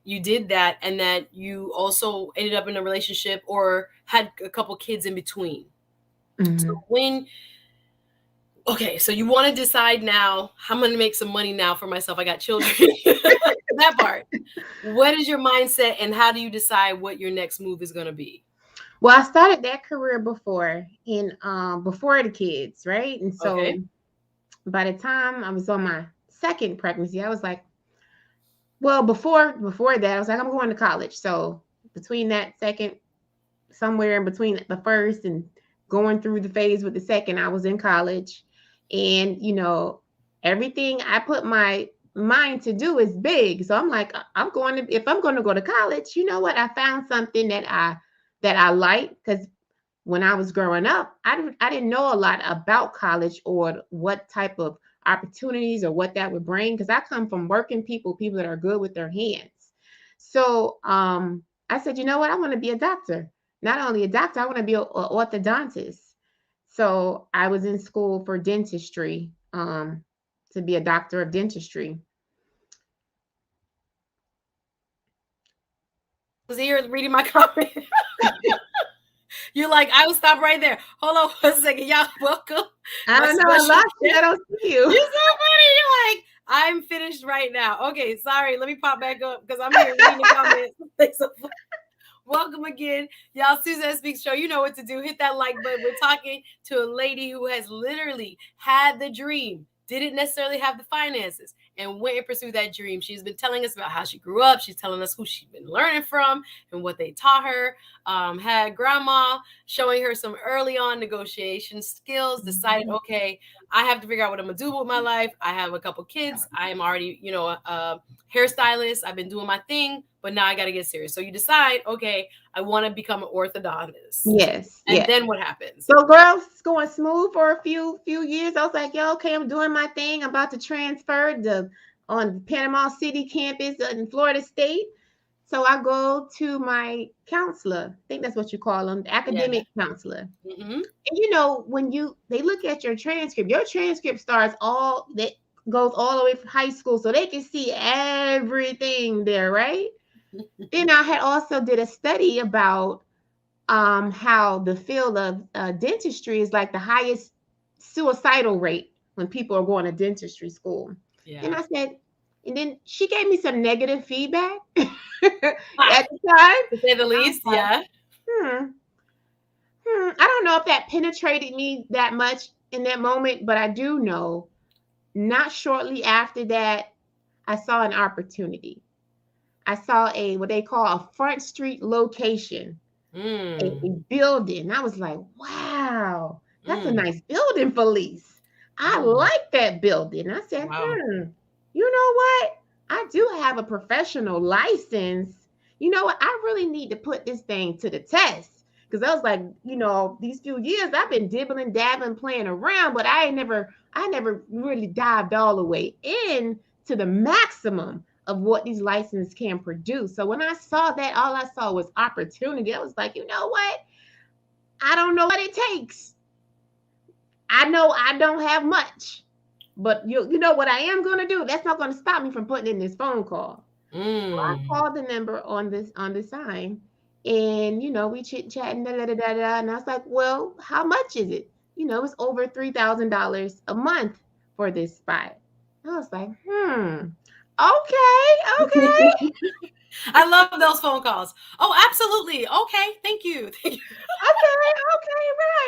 You did that, and that you also ended up in a relationship or had a couple kids in between. Mm-hmm. So you want to decide now, I'm going to make some money now for myself. I got children. That part. What is your mindset, and how do you decide what your next move is going to be? Well, I started that career before the kids, right? And so by the time I was on my second pregnancy, I was like, well, before that, I was like, I'm going to college. So between that second, somewhere in between the first and going through the phase with the second, I was in college. And, everything I put my mind to do is big. So I'm like, if I'm going to go to college, you know what? I found something that I like, because when I was growing up, I didn't know a lot about college or what type of opportunities or what that would bring, because I come from working people that are good with their hands. So I said, you know what? I want to be a doctor. Not only a doctor, I want to be an orthodontist. So I was in school for dentistry, to be a doctor of dentistry. I was here reading my comment. You're like, I will stop right there. Hold on 1 second. Y'all, welcome. I don't know. I lost you. I don't see you. You're so funny. You're like, I'm finished right now. Okay, sorry. Let me pop back up because I'm here reading the comments. Welcome again. Y'all, Suzette Speaks Show. You know what to do. Hit that like button. We're talking to a lady who has literally had the dream, didn't necessarily have the finances, and went and pursued that dream. She's been telling us about how she grew up. She's telling us who she's been learning from and what they taught her. Had grandma showing her some early on negotiation skills, decided, okay, I have to figure out what I'm gonna do with my life. I have a couple kids. I am already, a hairstylist. I've been doing my thing, but now I got to get serious. So you decide, okay, I want to become an orthodontist. Yes. And then what happens? So, girl, it's going smooth for a few years. I was like, yo, okay, I'm doing my thing. I'm about to transfer on Panama City campus in Florida State. So I go to my counselor. I think that's what you call them, the academic counselor. Mm-hmm. And when they look at your transcript starts that goes all the way from high school, so they can see everything there, right? Then I had also did a study about how the field of dentistry is like the highest suicidal rate when people are going to dentistry school. Yeah. And I said, and then she gave me some negative feedback at the time. To say the least, yeah. I don't know if that penetrated me that much in that moment, but I do know not shortly after that, I saw an opportunity. I saw what they call a front street location. A building. I was like, wow, that's a nice building for lease. I like that building. I said, you know what? I do have a professional license. You know what? I really need to put this thing to the test. Because I was like, these few years I've been dibbling, dabbling, playing around, but I never really dived all the way in to the maximum of what these licenses can produce. So when I saw that, all I saw was opportunity. I was like, you know what? I don't know what it takes. I know I don't have much, but you know what I am going to do? That's not going to stop me from putting in this phone call. So I called the number on the sign, and we chit-chatting, and I was like, well, how much is it? It's over $3,000 a month for this spot. I was like, okay. I love those phone calls. Oh, absolutely. Okay, thank you. Okay,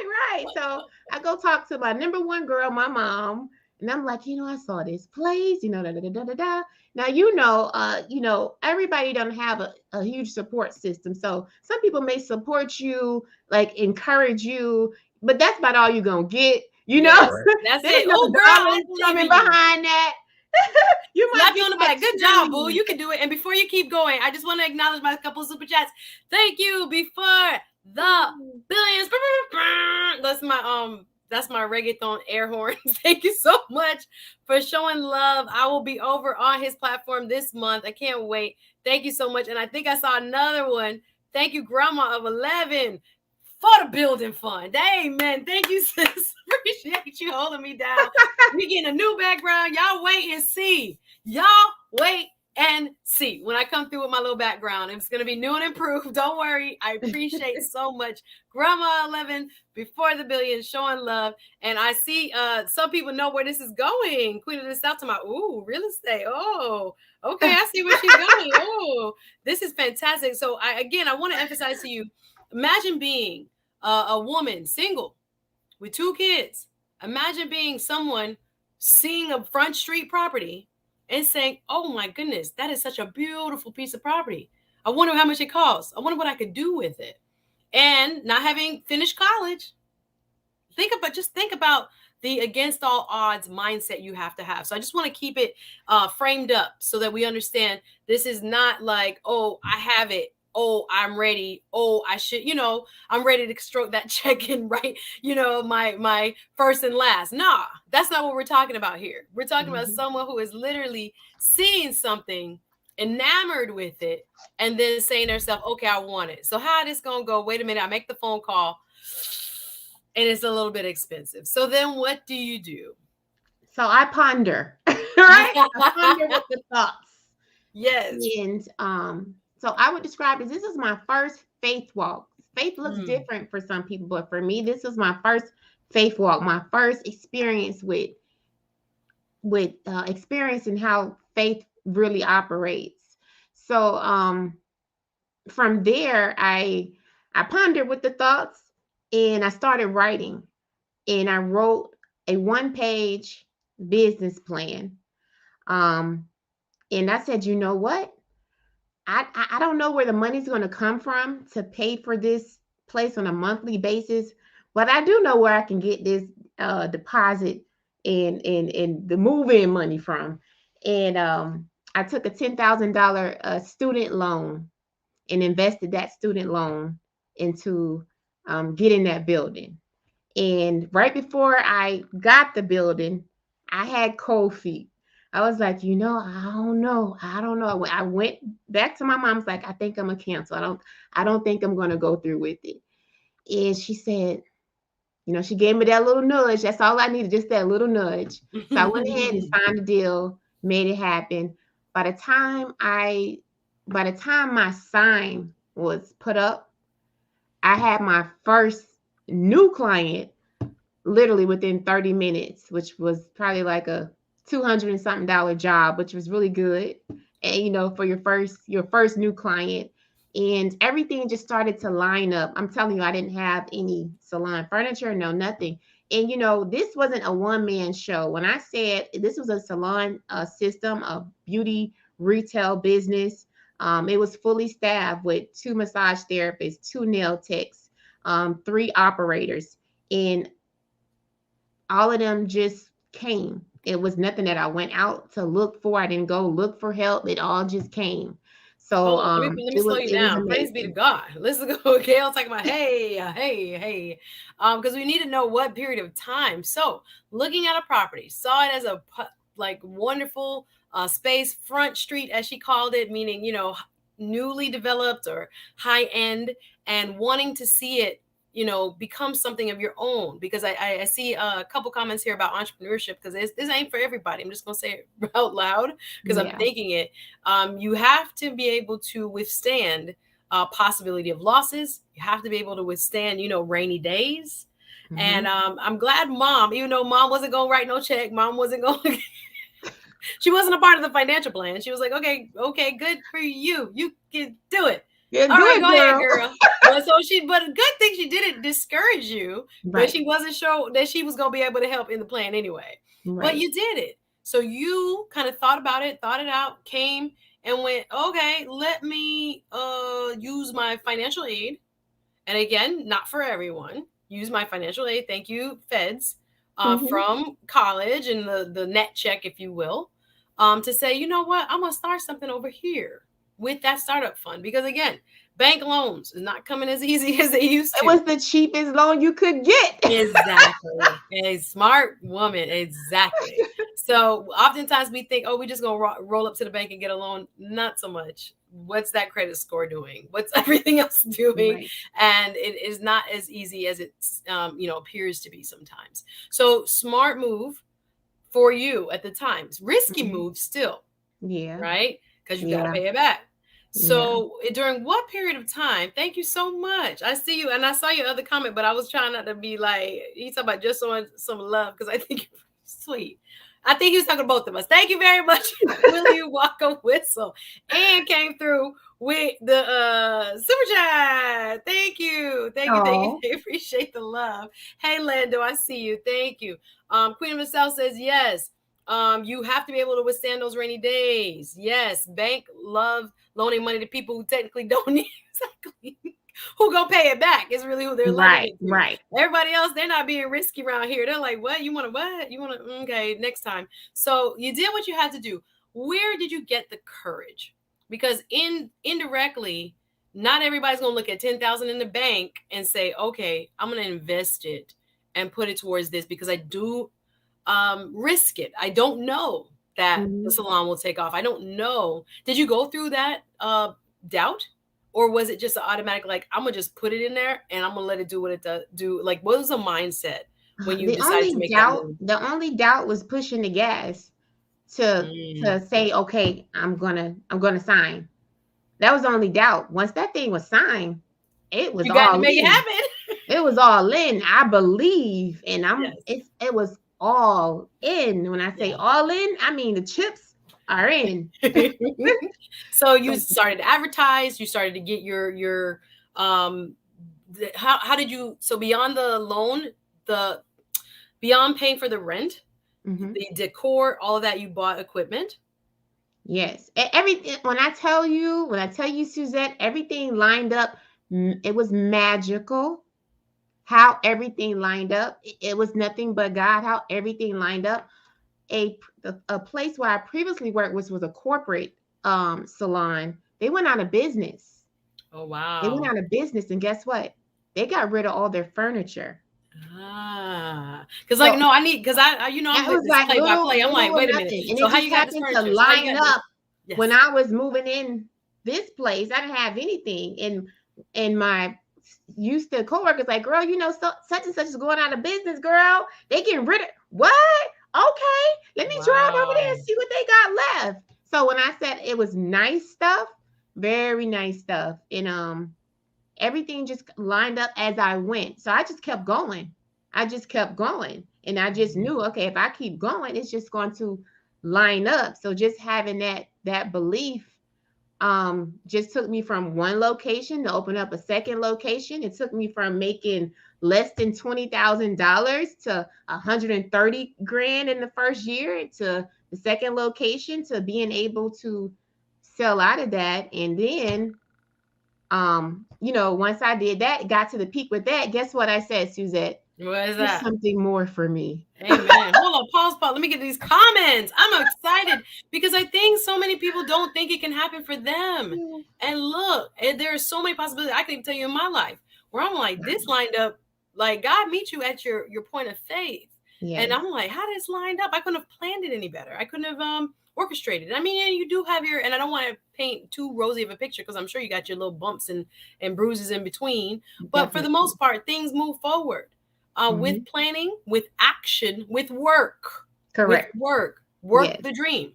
right. So I go talk to my number one girl, my mom, and I'm like, I saw this place, da. Now, everybody don't have a huge support system. So some people may support you, like encourage you, but that's about all you're gonna get. That's it. Oh, girl, coming behind that. You might be doing it. Good job, boo. You can do it. And before you keep going, I just want to acknowledge my couple of super chats. Thank you before the billions. That's my reggaeton air horn. Thank you so much for showing love. I will be over on his platform this month. I can't wait. Thank you so much. And I think I saw another one. Thank you, Grandma of 11. For the building fund. Amen. Thank you, sis. Appreciate you holding me down. We getting a new background. Y'all wait and see. When I come through with my little background, it's going to be new and improved. Don't worry. I appreciate so much. Grandma 11, before the billion, showing love. And I see some people know where this is going. Queen of the South to my, real estate. Oh, okay. I see where she's going. Oh, this is fantastic. So I want to emphasize to you, imagine being a woman, single, with 2 kids. Imagine being someone seeing a front street property and saying, oh my goodness, that is such a beautiful piece of property. I wonder how much it costs. I wonder what I could do with it. And not having finished college, think about the against all odds mindset you have to have. So I just want to keep it framed up so that we understand this is not like, oh, I have it. Oh, I'm ready. Oh, I should, I'm ready to stroke that check and write, my first and last. Nah, that's not what we're talking about here. We're talking about someone who is literally seeing something, enamored with it, and then saying to herself, okay, I want it. So how this going to go? Wait a minute. I make the phone call and it's a little bit expensive. So then what do you do? So I ponder, right? I ponder with the thoughts. Yes. And, so I would describe it, this is my first faith walk. Faith looks different for some people, but for me, this was my first faith walk, my first experience with experiencing how faith really operates. So from there, I pondered with the thoughts, and I started writing, and I wrote a 1-page business plan. Um, and I said, you know what? I don't know where the money's going to come from to pay for this place on a monthly basis, but I do know where I can get this deposit and the move-in money from. And I took a $10,000 student loan and invested that student loan into getting that building. And right before I got the building, I had cold feet. I was like, I don't know. I don't know. I went back to my mom's like, I think I'm gonna cancel. I don't think I'm gonna go through with it. And she said, she gave me that little nudge. That's all I needed, just that little nudge. So I went ahead and signed the deal, made it happen. By the time I by the time my sign was put up, I had my first new client literally within 30 minutes, which was probably like a 200 and something dollar job, which was really good. And for your first new client. And everything just started to line up. I'm telling you, I didn't have any salon furniture, no nothing. And this wasn't a one-man show. When I said this was a salon system of beauty retail business, it was fully staffed with 2 massage therapists, 2 nail techs, 3 operators. And all of them just came. It was nothing that I went out to look for. I didn't go look for help. It all just came. So Hold on, let me it slow was you it was down. Praise be to amazing. God. Let's go. Gail talking about hey, because we need to know what period of time. So, looking at a property, saw it as a like wonderful space, front street as she called it, meaning newly developed or high end, and wanting to see it become something of your own. Because I see a couple comments here about entrepreneurship, because this ain't for everybody. I'm just gonna say it out loud because I'm Yeah. thinking it. You have to be able to withstand possibility of losses. You have to be able to withstand rainy days. And Hmm. I'm glad mom, even though mom wasn't gonna write no check, mom wasn't gonna she wasn't a part of the financial plan. She was like, okay, good for you. You can do it. Yeah, All do right, it, go ahead, girl. girl. But a good thing she didn't discourage you, but Right. she wasn't sure that she was gonna be able to help in the plan anyway. But Right. you did it. So you kind of thought about it, thought it out, came and went, okay, let me use my financial aid. And again, not for everyone. Use my financial aid. Thank you, feds, Hmm. from college and the net check, if you will, to say, you know what, I'm gonna start something over here with that startup fund. Because again, bank loans is not coming as easy as they used It to. was the cheapest loan you could get. Exactly. A smart woman. Exactly. So oftentimes we think, oh, we just gonna roll up to the bank and get a loan. Not so much. What's that credit score doing? What's everything else doing? Right. And it is not as easy as it appears to be sometimes. So smart move for you at the times. Risky Hmm. move still, Yeah. right? Because you got to Yeah. pay it back. Yeah. So during what period of time? Thank you so much. I see you, and I saw your other comment, but I was trying not to be like you talking about just on some love because I think you're sweet. I think he was talking to both of us. Thank you very much. Will you walk a whistle? And came through with the super chat. Thank you. Thank you. Thank you. Oh. I appreciate the love. Hey Lando, I see you. Thank you. Queen of the South says yes. You have to be able to withstand those rainy days. Yes, bank love loaning money to people who technically don't need exactly who gonna pay it back is really who they're lending Right. it to. Right. Everybody else, they're not being risky around here. They're like, what? You want to what? You want to okay, next time. So you did what you had to do. Where did you get the courage? Because indirectly, not everybody's gonna look at 10,000 in the bank and say, okay, I'm gonna invest it and put it towards this because I do risk it. I don't know that the Hmm. salon will take off. I don't know. Did you go through that doubt? Or was it just an automatic, like, I'm gonna just put it in there and I'm gonna let it do what it does do? Like, what was the mindset when you The decided to only make that doubt, move? the only doubt was pushing the gas to Mm. to say, okay, I'm gonna sign. That was the only doubt. Once that thing was signed, it was You got to all make it in. happen. It was all in. I believe, and Yes. it was all in. When I say Yeah. all in, I mean the chips are in. So you So started to advertise, you started to get your um how did you, so beyond the loan, the beyond paying for the rent, Mm-hmm. the decor, all of that. You bought equipment. Yes. Everything. When I tell you, Suzette, everything lined up. It was magical. How everything lined up. It was nothing but God. How everything lined up. A place where I previously worked, which was a corporate salon. They went out of business. Oh, They went wow. out of business, and guess what? They got rid of all their furniture. Because like, So no, I need, because I'm that was this like play by play. I'm little like, or wait a minute. nothing, and So it how just you got this happened to furniture? So how you line got this? up when Yes. I was moving in this place. I didn't have anything, and my used to coworkers like, girl, such and such is going out of business, girl. They getting rid of what? Okay, let me drive over there Wow. and see what they got left. So when I said it was nice stuff, very nice stuff, and everything just lined up as I went. So I just kept going. I just kept going. And I just knew, okay, if I keep going, it's just going to line up. So just having that belief just took me from one location to open up a second location. It took me from making less than $20,000 to 130 grand in the first year to the second location to being able to sell out of that. And then once I did that, got to the peak with that, guess what I said, Suzette? What is There's that? something more for me. Amen. Hold on, pause. Let me get these comments. I'm excited because I think so many people don't think it can happen for them. And look, there are so many possibilities. I can even tell you in my life where I'm like, this lined up, like God meets you at your point of faith. And Yes. I'm like, how did this lined up? I couldn't have planned it any better. I couldn't have orchestrated it. I mean, you do have and I don't want to paint too rosy of a picture because I'm sure you got your little bumps and bruises in between. But for the Definitely. most part, things move forward. With Hmm. planning, with action, with work, Correct. work Yes. the dream.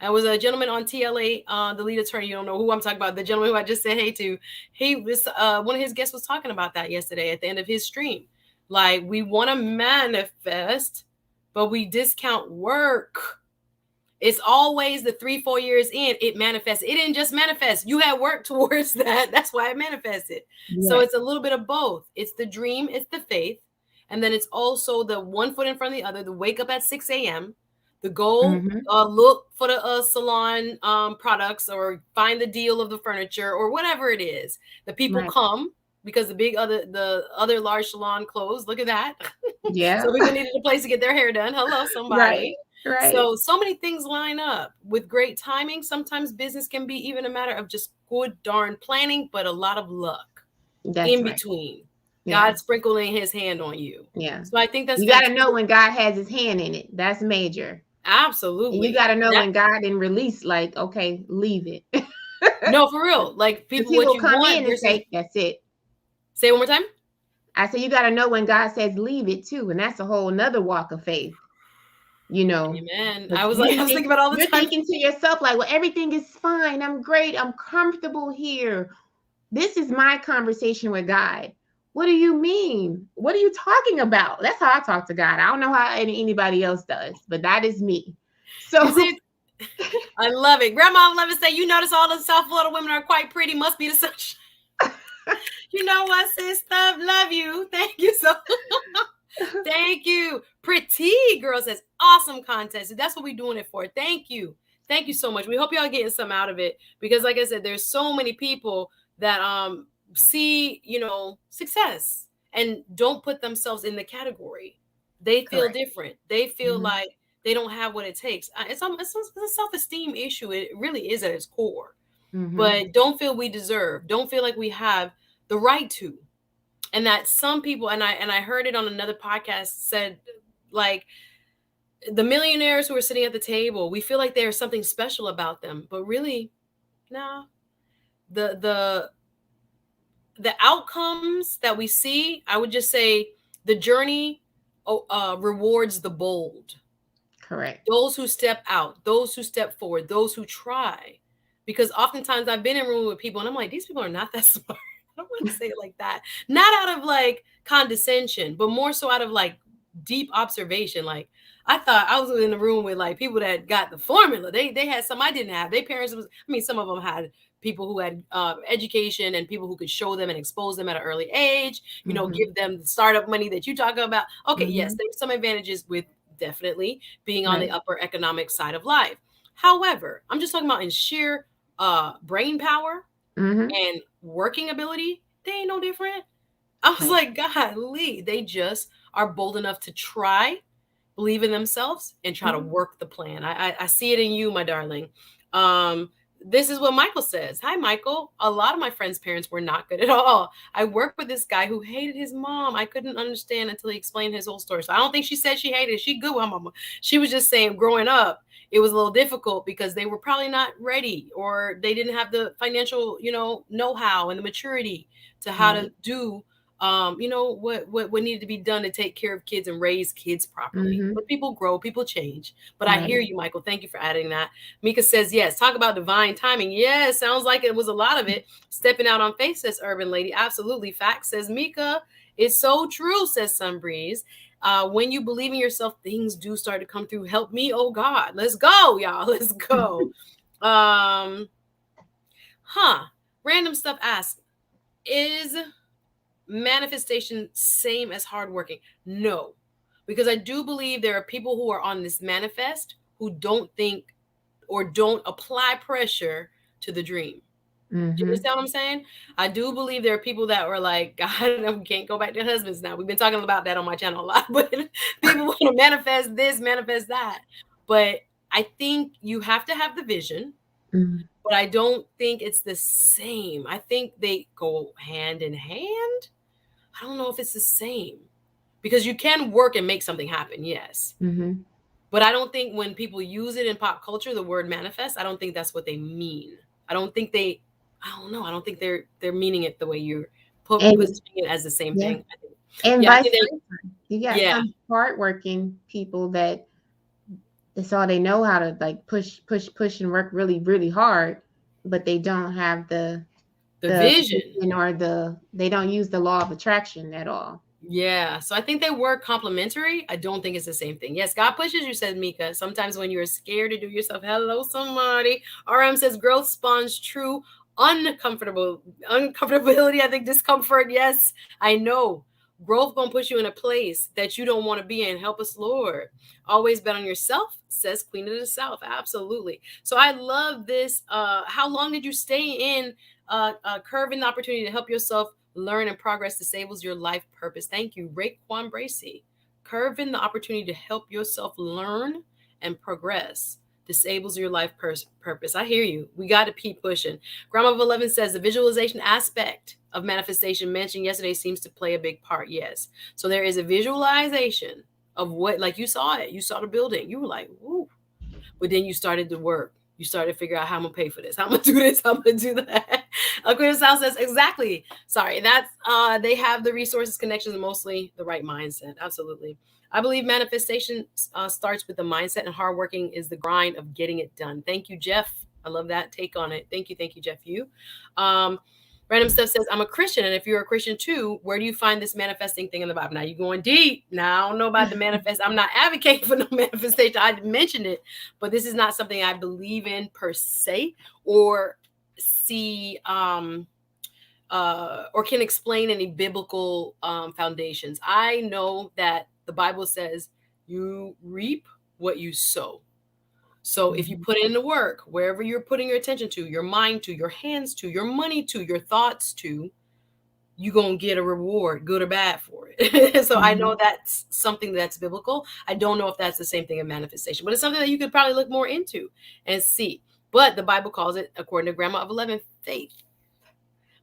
I was a gentleman on TLA, the lead attorney. You don't know who I'm talking about. The gentleman who I just said hey to. He was one of his guests was talking about that yesterday at the end of his stream. Like we want to manifest, but we discount work. It's always the 3-4 years in it manifests. It didn't just manifest. You had work towards that. That's why it manifested. So Yes. it's a little bit of both. It's the dream, it's the faith, and then it's also the one foot in front of the other. The wake up at 6 a.m. The goal, Hmm. look for the salon products or find the deal of the furniture or whatever it is. The people Right. come because the other large salon closed. Look at that. Yeah. So people needed a place to get their hair done. Hello, somebody. Right. Right. So many things line up with great timing. Sometimes business can be even a matter of just good darn planning, but a lot of luck That's in right. between. Yeah. God sprinkling his hand on you. Yeah. So I think that's You got to fantastic. know when God has his hand in it. That's major. And you Absolutely. got to know That when God didn't release, like, okay, leave it. no, for real. Like Because people, he what will you come want in and versus say, that's it. say it one more time. I said, you got to know when God says leave it too. And that's a whole nother walk of faith, Amen. because I was thinking about all the you're time. thinking to yourself, like, well, everything is fine. I'm great. I'm comfortable here. This is my conversation with God. What do you mean? What are you talking about? That's how I talk to God. I don't know how anybody else does, but that is me. You So, see, I love it. Grandma love to say, you notice all the South Florida women are quite pretty. Must be the sunshine. You know what, sis? Love you. Thank you so Thank you. Pretty Girl says, awesome contest. That's what we're doing it for. Thank you. Thank you so much. We hope y'all getting some out of it because, like I said, there's so many people that see, success and don't put themselves in the category. They feel correct. different. They feel Mhm. like they don't have what it takes. It's a self-esteem issue. It really is at its core. Mhm. But don't feel we deserve. Don't feel like we have the right to, and that some people, and I heard it on another podcast, said like the millionaires who are sitting at the table, we feel like there's something special about them, but really no. The the outcomes that we see, I would just say the journey rewards the bold, Correct. those who step out, those who step forward, those who try. Because oftentimes I've been in room with people and I'm like, these people are not that smart. I don't want to say it like that. Not out of like condescension, but more so out of like deep observation. Like I thought I was in the room with like people that got the formula. They had some I didn't have. Their parents some of them had people who had education and people who could show them and expose them at an early age, Mhm. give them the startup money that you talk about. Okay, yes, Mhm. there's some advantages with definitely being on the Right. upper economic side of life. However, I'm just talking about in sheer brain power Mm-hmm. and working ability, they ain't no different. I was Right. like, golly, they just are bold enough to try, believe in themselves, and try to Mm-hmm. work the plan. I see it in you, my darling. Um, this is what Michael says. Hi, Michael. A lot of my friends' parents were not good at all. I worked with this guy who hated his mom. I couldn't understand until he explained his whole story. So I don't think she said she hated it. She good with her mama. She was just saying growing up, it was a little difficult because they were probably not ready or they didn't have the financial, know-how and the maturity to how to Right. do what needed to be done to take care of kids and raise kids properly. Mm-hmm. But people grow, people change. But I hear Right. you, Michael. Thank you for adding that. Mika says yes. Talk about divine timing. Yeah, sounds like it was a lot of it. Stepping out on faith, says Urban Lady. Absolutely. Fact, says Mika. It's so true, says Sunbreeze. When you believe in yourself, things do start to come through. Help me, oh God. Let's go, y'all. Let's go. Um, huh. Random stuff asked. Is manifestation same as hardworking? No, because I do believe there are people who are on this manifest who don't think or don't apply pressure to the dream. Do you Mm-hmm. understand what I'm saying? I do believe there are people that were like, God, we can't go back to husbands now. We've been talking about that on my channel a lot, but people want to manifest this, manifest that. But I think you have to have the vision, Mm-hmm. but I don't think it's the same. I think they go hand in hand. I don't know if it's the same because you can work and make something happen, yes. Mm-hmm. But I don't think when people use it in pop culture, the word manifest, I don't think that's what they mean. I don't think they, I don't know. I don't think they're meaning it the way you're And positioning it as the same yeah, thing. I think, and yeah, I vice think they, versa. You got yeah, some hardworking people that that's all they know how to like push, push, push, and work really, really hard, but they don't have the the vision. vision or they don't use the law of attraction at all. Yeah. So I think they work complementary. I don't think it's the same thing. Yes, God pushes you, says Mika. Sometimes when you're scared to do yourself, hello, somebody. RM says growth spawns true uncomfortability. I think discomfort. Yes, I know. Growth gonna push you in a place that you don't want to be in. Help us, Lord. Always bet on yourself, says Queen of the South. Absolutely. So I love this. How long did you stay in curving the opportunity to help yourself learn and progress disables your life purpose? Thank you, Raekwon Bracy. Curving the opportunity to help yourself learn and progress disables your life purpose. I hear you. We got to keep pushing. Grandma of 11 says the visualization aspect of manifestation mentioned yesterday seems to play a big part. Yes. So there is a visualization of what, like you saw it, you saw the building, you were like, "Ooh," but then you started to work. You started to figure out how I'm gonna pay for this, how I'm gonna do this, how I'm gonna do that. Queen of South says exactly. Sorry, that's they have the resources, connections, and mostly the right mindset. Absolutely. I believe manifestation starts with the mindset, and hard working is the grind of getting it done. Thank you, Jeff. I love that take on it. Thank you, Jeff. You. Um, Random Stuff says, I'm a Christian. And if you're a Christian too, where do you find this manifesting thing in the Bible? Now you're going deep. Now I don't know about the manifest. I'm not advocating for no manifestation. I mentioned it, but this is not something I believe in per se or see or can explain any biblical foundations. I know that the Bible says you reap what you sow. So if you Mhm. put in the work, wherever you're putting your attention to, your mind to, your hands to, your money to, your thoughts to, you're going to get a reward, good or bad, for it. So I know Mhm. that's something that's biblical. I don't know if that's the same thing in manifestation, but it's something that you could probably look more into and see. But the Bible calls it, according to Grandma of 11, faith,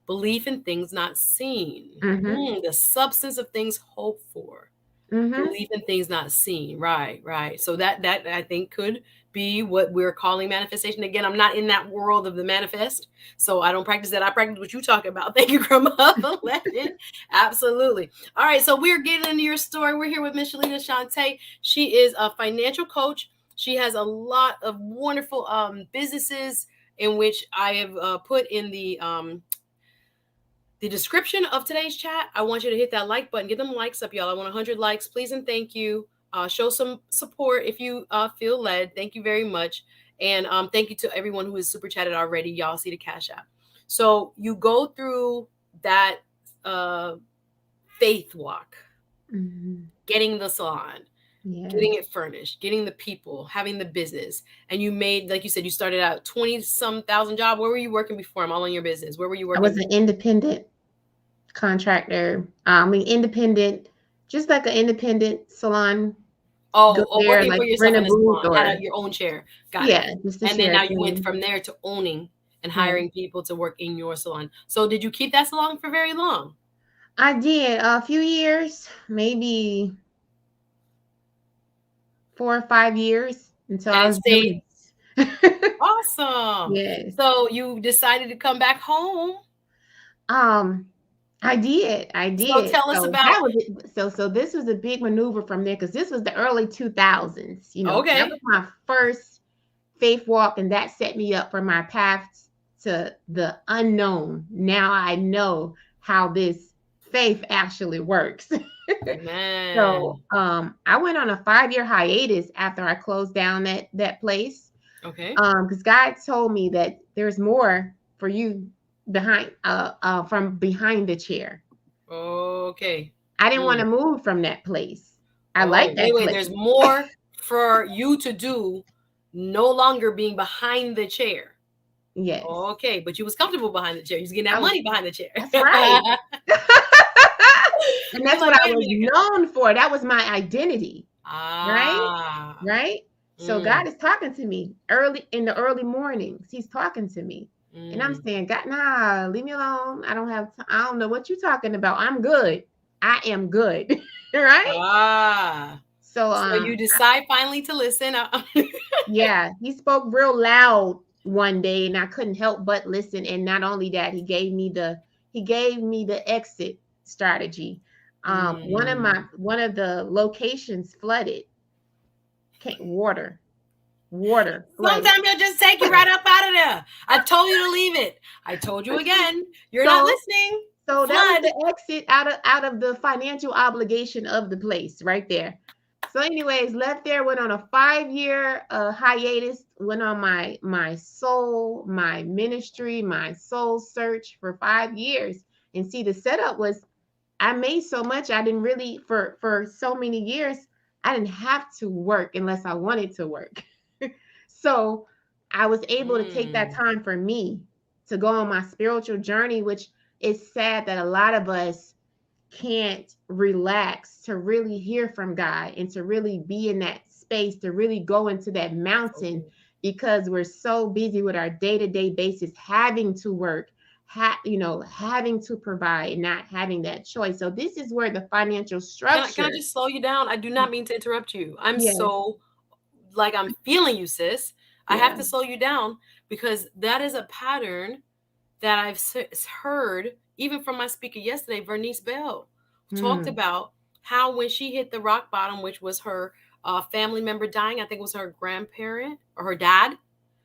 belief in things not seen, Mhm. the substance of things hoped for, Mhm. belief in things not seen. Right, right. So that I think could be what we're calling manifestation. Again, I'm not in that world of the manifest, so I don't practice that. I practice what you talk about. Thank you, Grandma. Absolutely. All right, so we're getting into your story. We're here with Miss Shalita Shantae. She is a financial coach. She has a lot of wonderful businesses in which I have put in the description of today's chat. I want you to hit that like button. Get them likes up, y'all. I want 100 likes, please and thank you. Show some support if you feel led. Thank you very much. And thank you to everyone who has super chatted already. Y'all see the cash app. So you go through that uh, faith walk, Mhm. getting the salon. Yes. getting it furnished, getting the people, having the business. And you made, like you said, you started out 20 some thousand job. Where were you working before? I'm all in your business. Where were you I working was before? an independent contractor. I mean, independent, just like an independent salon. Go there, Working like for yourself rent a in a booth salon, had or your own chair. Got it. yeah, just a And then chair now you went thing. from there to owning and Right. hiring people to work in your salon. So did you keep that salon for very long? I did a few years, maybe 4 or 5 years until I And was stayed. doing Awesome. yes. So you decided to come back home. Um, I did. I So did. tell us So about, that was it. So this was a big maneuver from there because this was the early 2000s. That okay. was my first faith walk, and that set me up for my path to the unknown. Now I know how this faith actually works. So Amen. I went on a 5 year hiatus after I closed down that place. Okay. Because God told me that there's more for you behind from behind the chair. Okay. I didn't want to Mm. move from that place. I Oh, like that wait. place. There's more for you to do, no longer being behind the chair. Yes. Okay, but you was comfortable behind the chair. You was getting I that was money behind the chair. that's right. And You're that's what like, I wait a was minute. known for. That was my identity, right? Ah. Right? So Mm, God is talking to me early in the early mornings. He's talking to me. And I'm mm. saying, God, nah, leave me alone. I don't know what you're talking about. I'm good. I am good. Right? Ah. So So you decide finally to listen. yeah, he spoke real loud one day and I couldn't help but listen. And not only that, he gave me the exit strategy. Mm. One of the locations flooded. Water flooded. Sometimes they'll just take you right up out of there. I told you to leave it. I told you again. You're not So listening. so that was Flood. the exit out of the financial obligation of the place right there. So, anyways, left there, went on a 5 year hiatus, went on my soul, my ministry, my soul search for 5 years. And see, the setup was I made so much I didn't really for so many years I didn't have to work unless I wanted to work. So I was able to take that Mm. time for me to go on my spiritual journey, which is sad that a lot of us can't relax to really hear from God and to really be in that space, to really go into that mountain Okay. because we're so busy with our day-to-day basis, having to work, having to provide and not having that choice. So this is where the financial Can I structure. just slow you down? I do not mean to interrupt you. I'm Yes. so like I'm feeling you, sis. I have Yeah. to slow you down because that is a pattern that I've heard even from my speaker yesterday, Vernice Bell, who talked Hmm. about how when she hit the rock bottom, which was her family member dying, I think it was her grandparent or her dad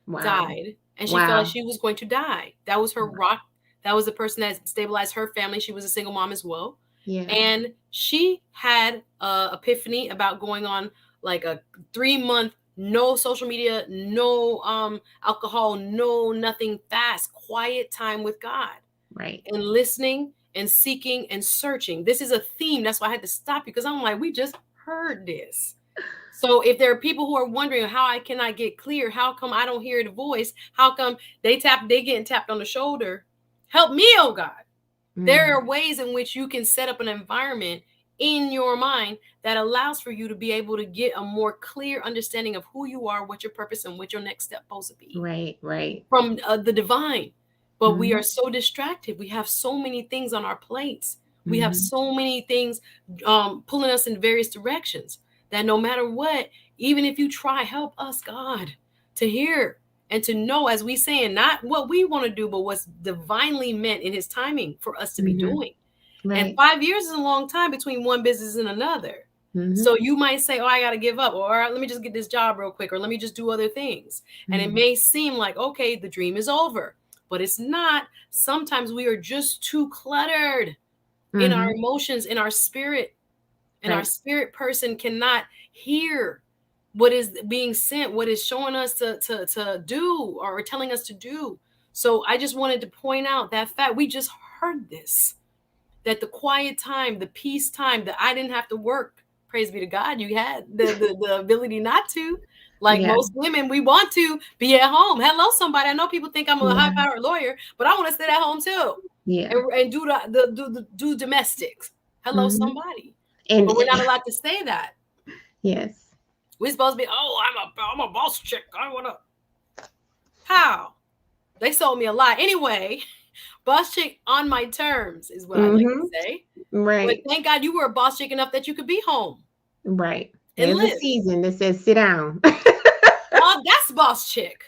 Wow. died, and she felt like Wow. she was going to die. That was her rock. That was the person that stabilized her family. She was a single mom as well, Yeah. and she had a epiphany about going on like a 3 month no social media, no alcohol, no nothing, fast, quiet time with God Right. and listening and seeking and searching. This is a theme. That's why I had to stop you because I'm like, we just heard this. So if there are people who are wondering how I cannot get clear, how come I don't hear the voice? How come they getting tapped on the shoulder? Help me, oh God. There Mm. are ways in which you can set up an environment in your mind that allows for you to be able to get a more clear understanding of who you are, what your purpose, and what your next step supposed to be Right. Right. from the divine. But we are Hmm. so distracted. We have so many things on our plates. We have Hmm. so many things pulling us in various directions that no matter what, even if you try, help us, God, to hear and to know, as we saying, not what we want to do, but what's divinely meant in His timing for us to be Hmm. doing. And Right. 5 years is a long time between one business and another. Hmm. So you might say, "Oh, I got to give up," or "Let me just get this job real quick," or "Let me just do other things." And it Hmm. may seem like, okay, the dream is over, but it's not. Sometimes we are just too cluttered in our Hmm. emotions, in our spirit, and our Right. spirit person cannot hear what is being sent, what is showing us to do or telling us to do. So I just wanted to point out that fact. We just heard this, that the quiet time, the peace time, that I didn't have to work praise be to God, you had the ability not to. Like Yeah. most women, we want to be at home. Hello, somebody. I know people think I'm a Yeah. high-powered lawyer, but I want to sit at home too Yeah. and do domestics. Hello, Mm-hmm. somebody. And But we're not allowed to say that. yes. We're supposed to be, oh, I'm a boss chick. I want to. How? They sold me a lie. Anyway, boss chick on my terms is what I like to say. But Right. thank God you were a boss chick enough that you could be home Right. and There's a live. season that says sit down. Well, that's boss chick.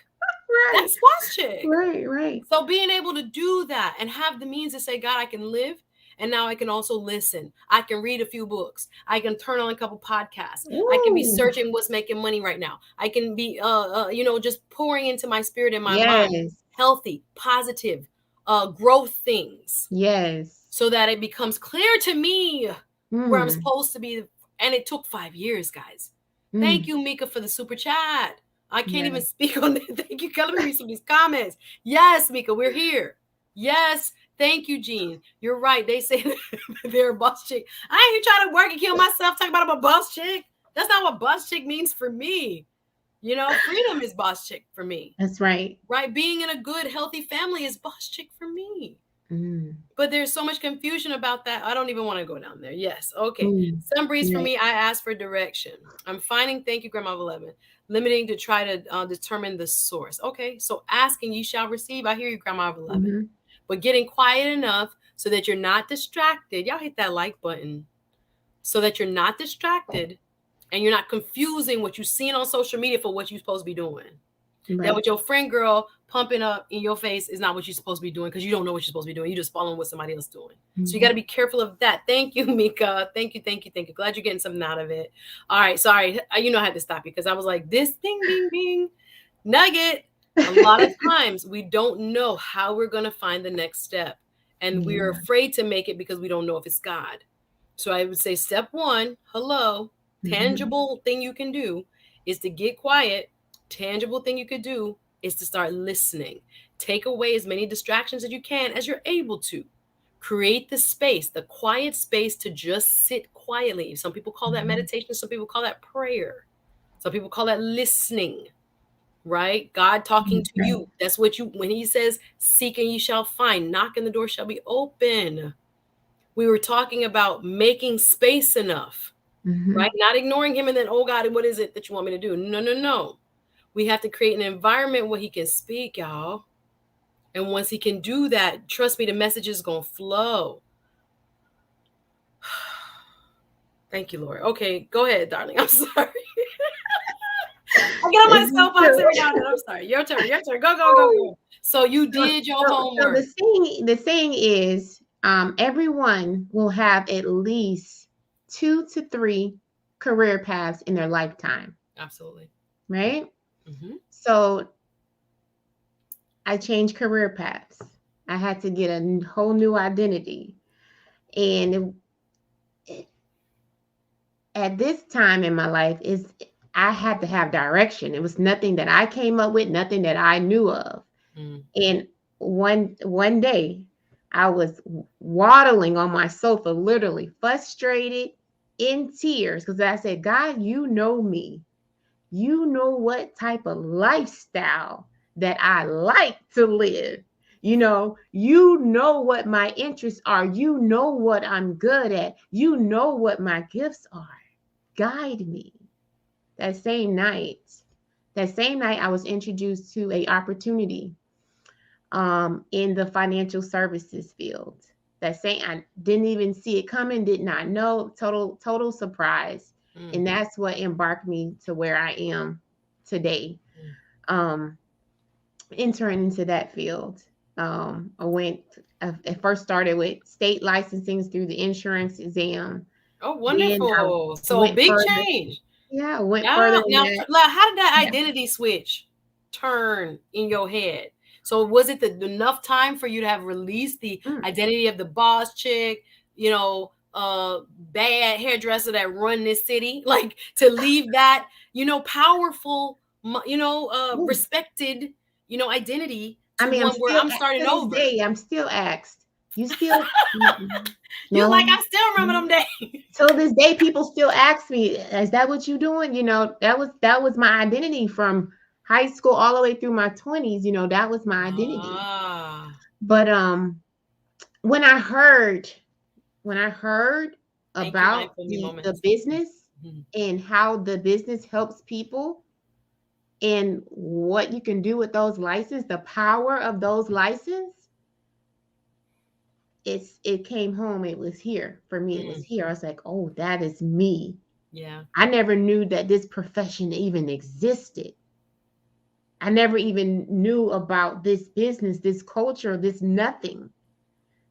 Right. That's boss chick. Right. Right. So being able to do that and have the means to say, God, I can live. And now I can also listen. I can read a few books. I can turn on a couple podcasts. I can be Ooh. searching what's making money right now. I can be, just pouring into my spirit and my mind, Yes. healthy, positive, growth things, Yes. so that it becomes clear to me where I'm Mm. supposed to be. And it took 5 years, guys. Mm. Thank you, Mika, for the super chat. I can't even Yes. speak on it. Thank you. Let me read some of these comments. Yes, Mika, we're here. Yes. Thank you, Jean. You're right. They say they're a boss chick. I ain't here trying to work and kill myself talking about I'm a boss chick. That's not what boss chick means for me. You know, freedom is boss chick for me. That's right. Right? Being in a good, healthy family is boss chick for me. Mm. But there's so much confusion about that. I don't even want to go down there. Yes. Okay. Mm. Some breeze for Right. me. I asked for direction. I'm finding, thank you, Grandma of 11, limiting to try to determine the source. Okay. So asking, you shall receive. I hear you, Grandma of 11. Mm-hmm. But getting quiet enough so that you're not distracted. Y'all hit that like button. So that you're not distracted and you're not confusing what you've seen on social media for what you're supposed to be doing. Right. That with your friend girl pumping up in your face is not what you're supposed to be doing, because you don't know what you're supposed to be doing. You're just following what somebody else is doing. Mm-hmm. So you got to be careful of that. Thank you, Mika. Thank you. Glad you're getting something out of it. All right. Sorry. I had to stop you because I was like, this bing, bing, bing nugget. A lot of times we don't know how we're going to find the next step. And we're afraid to make it because we don't know if it's God. So I would say step one, tangible thing you can do is to get quiet. Tangible thing you could do is to start listening. Take away as many distractions as you can as you're able to. Create the space, the quiet space to just sit quietly. Some people call that meditation. Some people call that prayer. Some people call that listening, right? God talking to you. That's what when he says, seek and you shall find, knock and the door shall be open. We were talking about making space enough, right? Not ignoring him and then, oh God, what is it that you want me to do? No. We have to create an environment where he can speak, y'all. And once he can do that, trust me, the message is going to flow. Thank you, Lord. Okay, go ahead, darling. I'm sorry. I get on my soapbox every now and then. I'm sorry. Your turn. Go. So you did your homework. So the thing is, everyone will have at least 2 to 3 career paths in their lifetime. Absolutely. Right? Mm-hmm. So I changed career paths. I had to get a whole new identity. And at this time in my life, I had to have direction. It was nothing that I came up with, nothing that I knew of. And one day I was waddling on my sofa, literally frustrated, in tears, because I said, God, you know me. You know what type of lifestyle that I like to live. You know what my interests are. You know what I'm good at. You know what my gifts are. Guide me. That same night, I was introduced to an opportunity in the financial services field. I didn't even see it coming, did not know, total surprise. And that's what embarked me to where I am today. Entering into that field. I first started with state licensing through the insurance exam. Oh, wonderful. So big change. Yeah, I went further. Now, how did that identity switch turn in your head? So was it enough time for you to have released the identity of the boss chick, bad hairdresser that run this city, like to leave that, powerful, respected, identity to one where I'm starting over? I'm still asked, You still You like, no. I still remember them days. Till this day, people still ask me, "Is that what you doing?" That was my identity from high school all the way through my 20s. That was my identity. Ah, But when I heard when I heard thank you, about mindful me the moments. business Mhm. and how the business helps people and what you can do with those licenses, the power of those licenses, it came home. It was here for me. It was Mm, here. I was like, oh, that is me. yeah, I never knew that this profession even existed. I never even knew about this business, this culture, this nothing.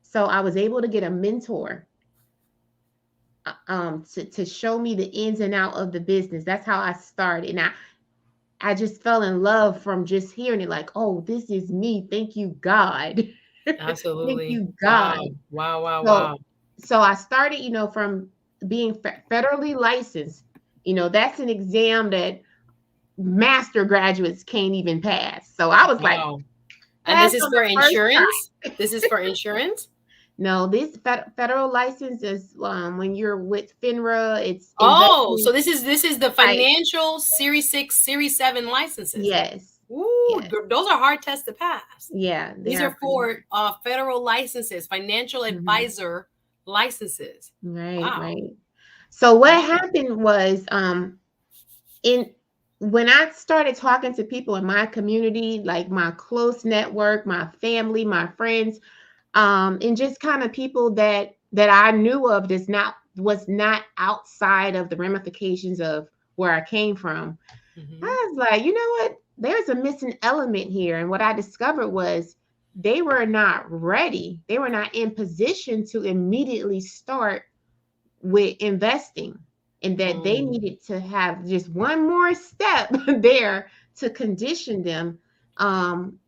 So I was able to get a mentor to show me the ins and out of the business. That's how I started. And I just fell in love from just hearing it, like, oh, this is me. Thank you, God. Thank absolutely. you, God. Wow, wow, wow, So wow. so I started, from being federally licensed. That's an exam that master graduates can't even pass. So I was like, Wow. And pass this is on for the first try. insurance? This is for insurance? No, this federal license is when you're with FINRA, it's Oh, investment so this is the type. financial Series 6, Series 7 licenses. Yes. Ooh, Yes. those are hard tests to pass. Yeah, they These are are pretty for hard. federal licenses, financial Mhm. advisor licenses. Right, Wow. right. So what Wow. happened was in when I started talking to people in my community, like my close network, my family, my friends, and just kind of people that I knew of that's not was not outside of the ramifications of where I came from. Mhm. I was like, you know what? There's a missing element here. And what I discovered was they were not ready. They were not in position to immediately start with investing, and that they Mm, needed to have just one more step there to condition them, um,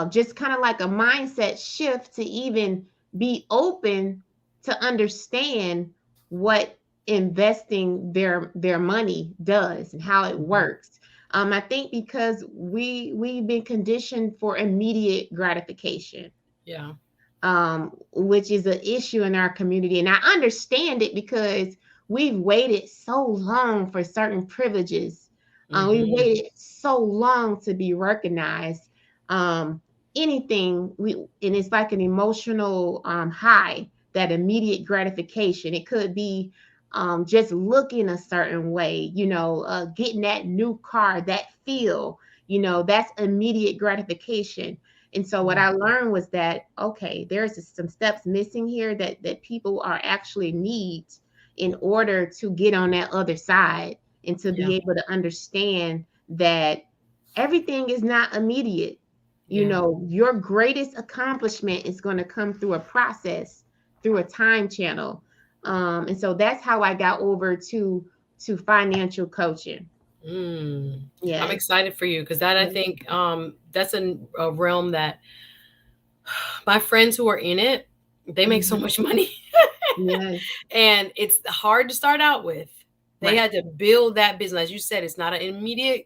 just kind of like a mindset shift to even be open to understand what investing their money does and how it mhm. works. I think because we've been conditioned for immediate gratification, Yeah. which is an issue in our community. And I understand it because we've waited so long for certain privileges. We Mhm. waited so long to be recognized. Anything and it's like an emotional high, that immediate gratification. It could be just looking a certain way, getting that new car, that feel, that's immediate gratification. And so what Mm, I learned was that, okay, there's some steps missing here that people are actually need in order to get on that other side and to yeah. be able to understand that everything is not immediate. Yeah. Your greatest accomplishment is going to come through a process, through a time channel. And so that's how I got over to financial coaching. Mm. I'm Yes. excited for you because that I Yes. think that's a realm that my friends who are in it, they make so Mhm. much money. Yes. And it's hard to start out with. They Right. had to build that business. As you said, it's not an immediate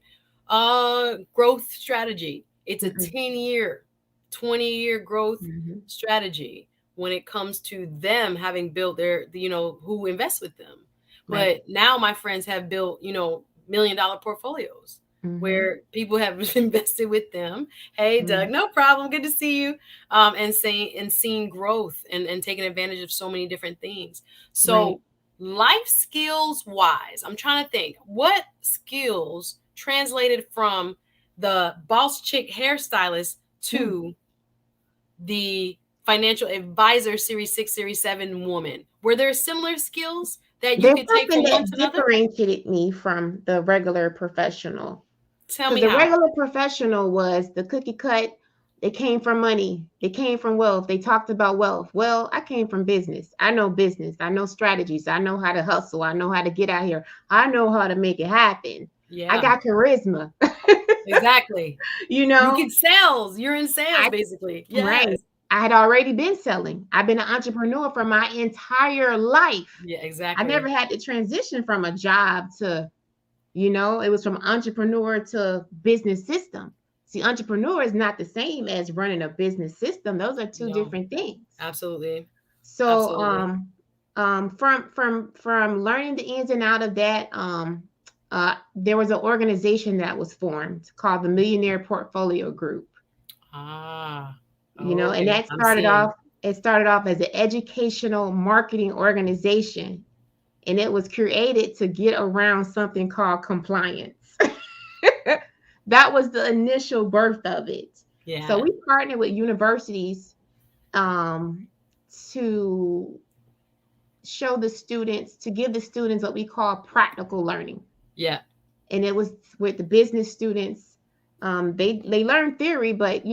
growth strategy. It's a Mm-mm. 10-year, 20-year growth Mhm. strategy when it comes to them having built who invests with them. Right. But now my friends have built, $1 million portfolios Mhm. where people have invested with them. Hey, Doug, Right. no problem. Good to see you. And seeing growth and taking advantage of so many different things. Right. So life skills wise, I'm trying to think what skills translated from the boss chick hairstylist Hmm. to the financial advisor series 6 series 7 woman. Were there similar skills that you There's could take something from one that to another? differentiated me from the regular professional. Tell Because me the how. regular professional was the cookie cut. They came from money. They came from wealth. They talked about wealth. Well, I came from business. I know business. I know strategies. I know how to hustle. I know how to get out here. I know how to make it happen. I Yeah, got charisma. exactly. you You know, can sales. You're in sales I basically. right. Yes. I had already been selling. I've been an entrepreneur for my entire life. Yeah, I never exactly. had to transition from a job to, it was from entrepreneur to business system. See, entrepreneur is not the same as running a business system. Those are two No, different things. absolutely. So Absolutely. from learning the ins and out of that, there was an organization that was formed called the Millionaire Portfolio Group. Ah, And okay. that I'm seeing. started off as an educational marketing organization, and it was created to get around something called compliance. That was the initial birth of it. So Yeah. we partnered with universities um, to show the students, to give the students what we call practical learning. Yeah. And it was with the business students. They learn theory, but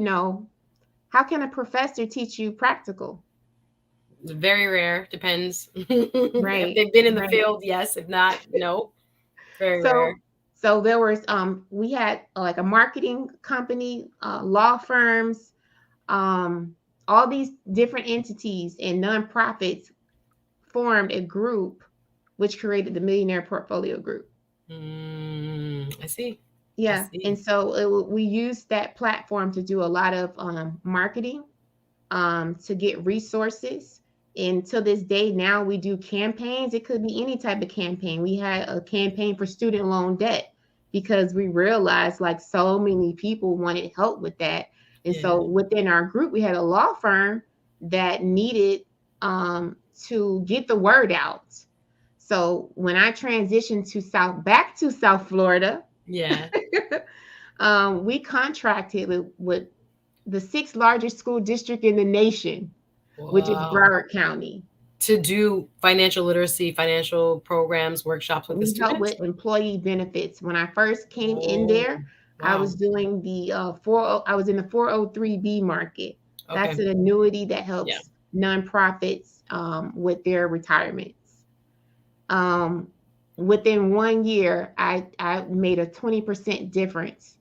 how can a professor teach you practical? Very rare. Depends. If Right, they've been in the right. field, yes. If not, no. Very So rare. so there was we had like a marketing company, law firms, um, all these different entities and nonprofits formed a group which created the Millionaire Portfolio Group. I see. I Yeah, and see. so we used that platform to do a lot of marketing, to get resources. And to this day, now we do campaigns. It could be any type of campaign. We had a campaign for student loan debt because we realized like so many people wanted help with that. And Yeah. so within our group, we had a law firm that needed to get the word out. So when I transitioned back to South Florida, Yeah. we contracted with the sixth largest school district in the nation, which is Wow. Broward County. To do financial literacy, financial programs, workshops with the We help students. with employee benefits. When I first came in Oh, there, I wow. was doing the I was in the 403B market. That's Okay. an annuity that Yeah. helps nonprofits with their retirements. Um, Within 1 year, I made a 20% difference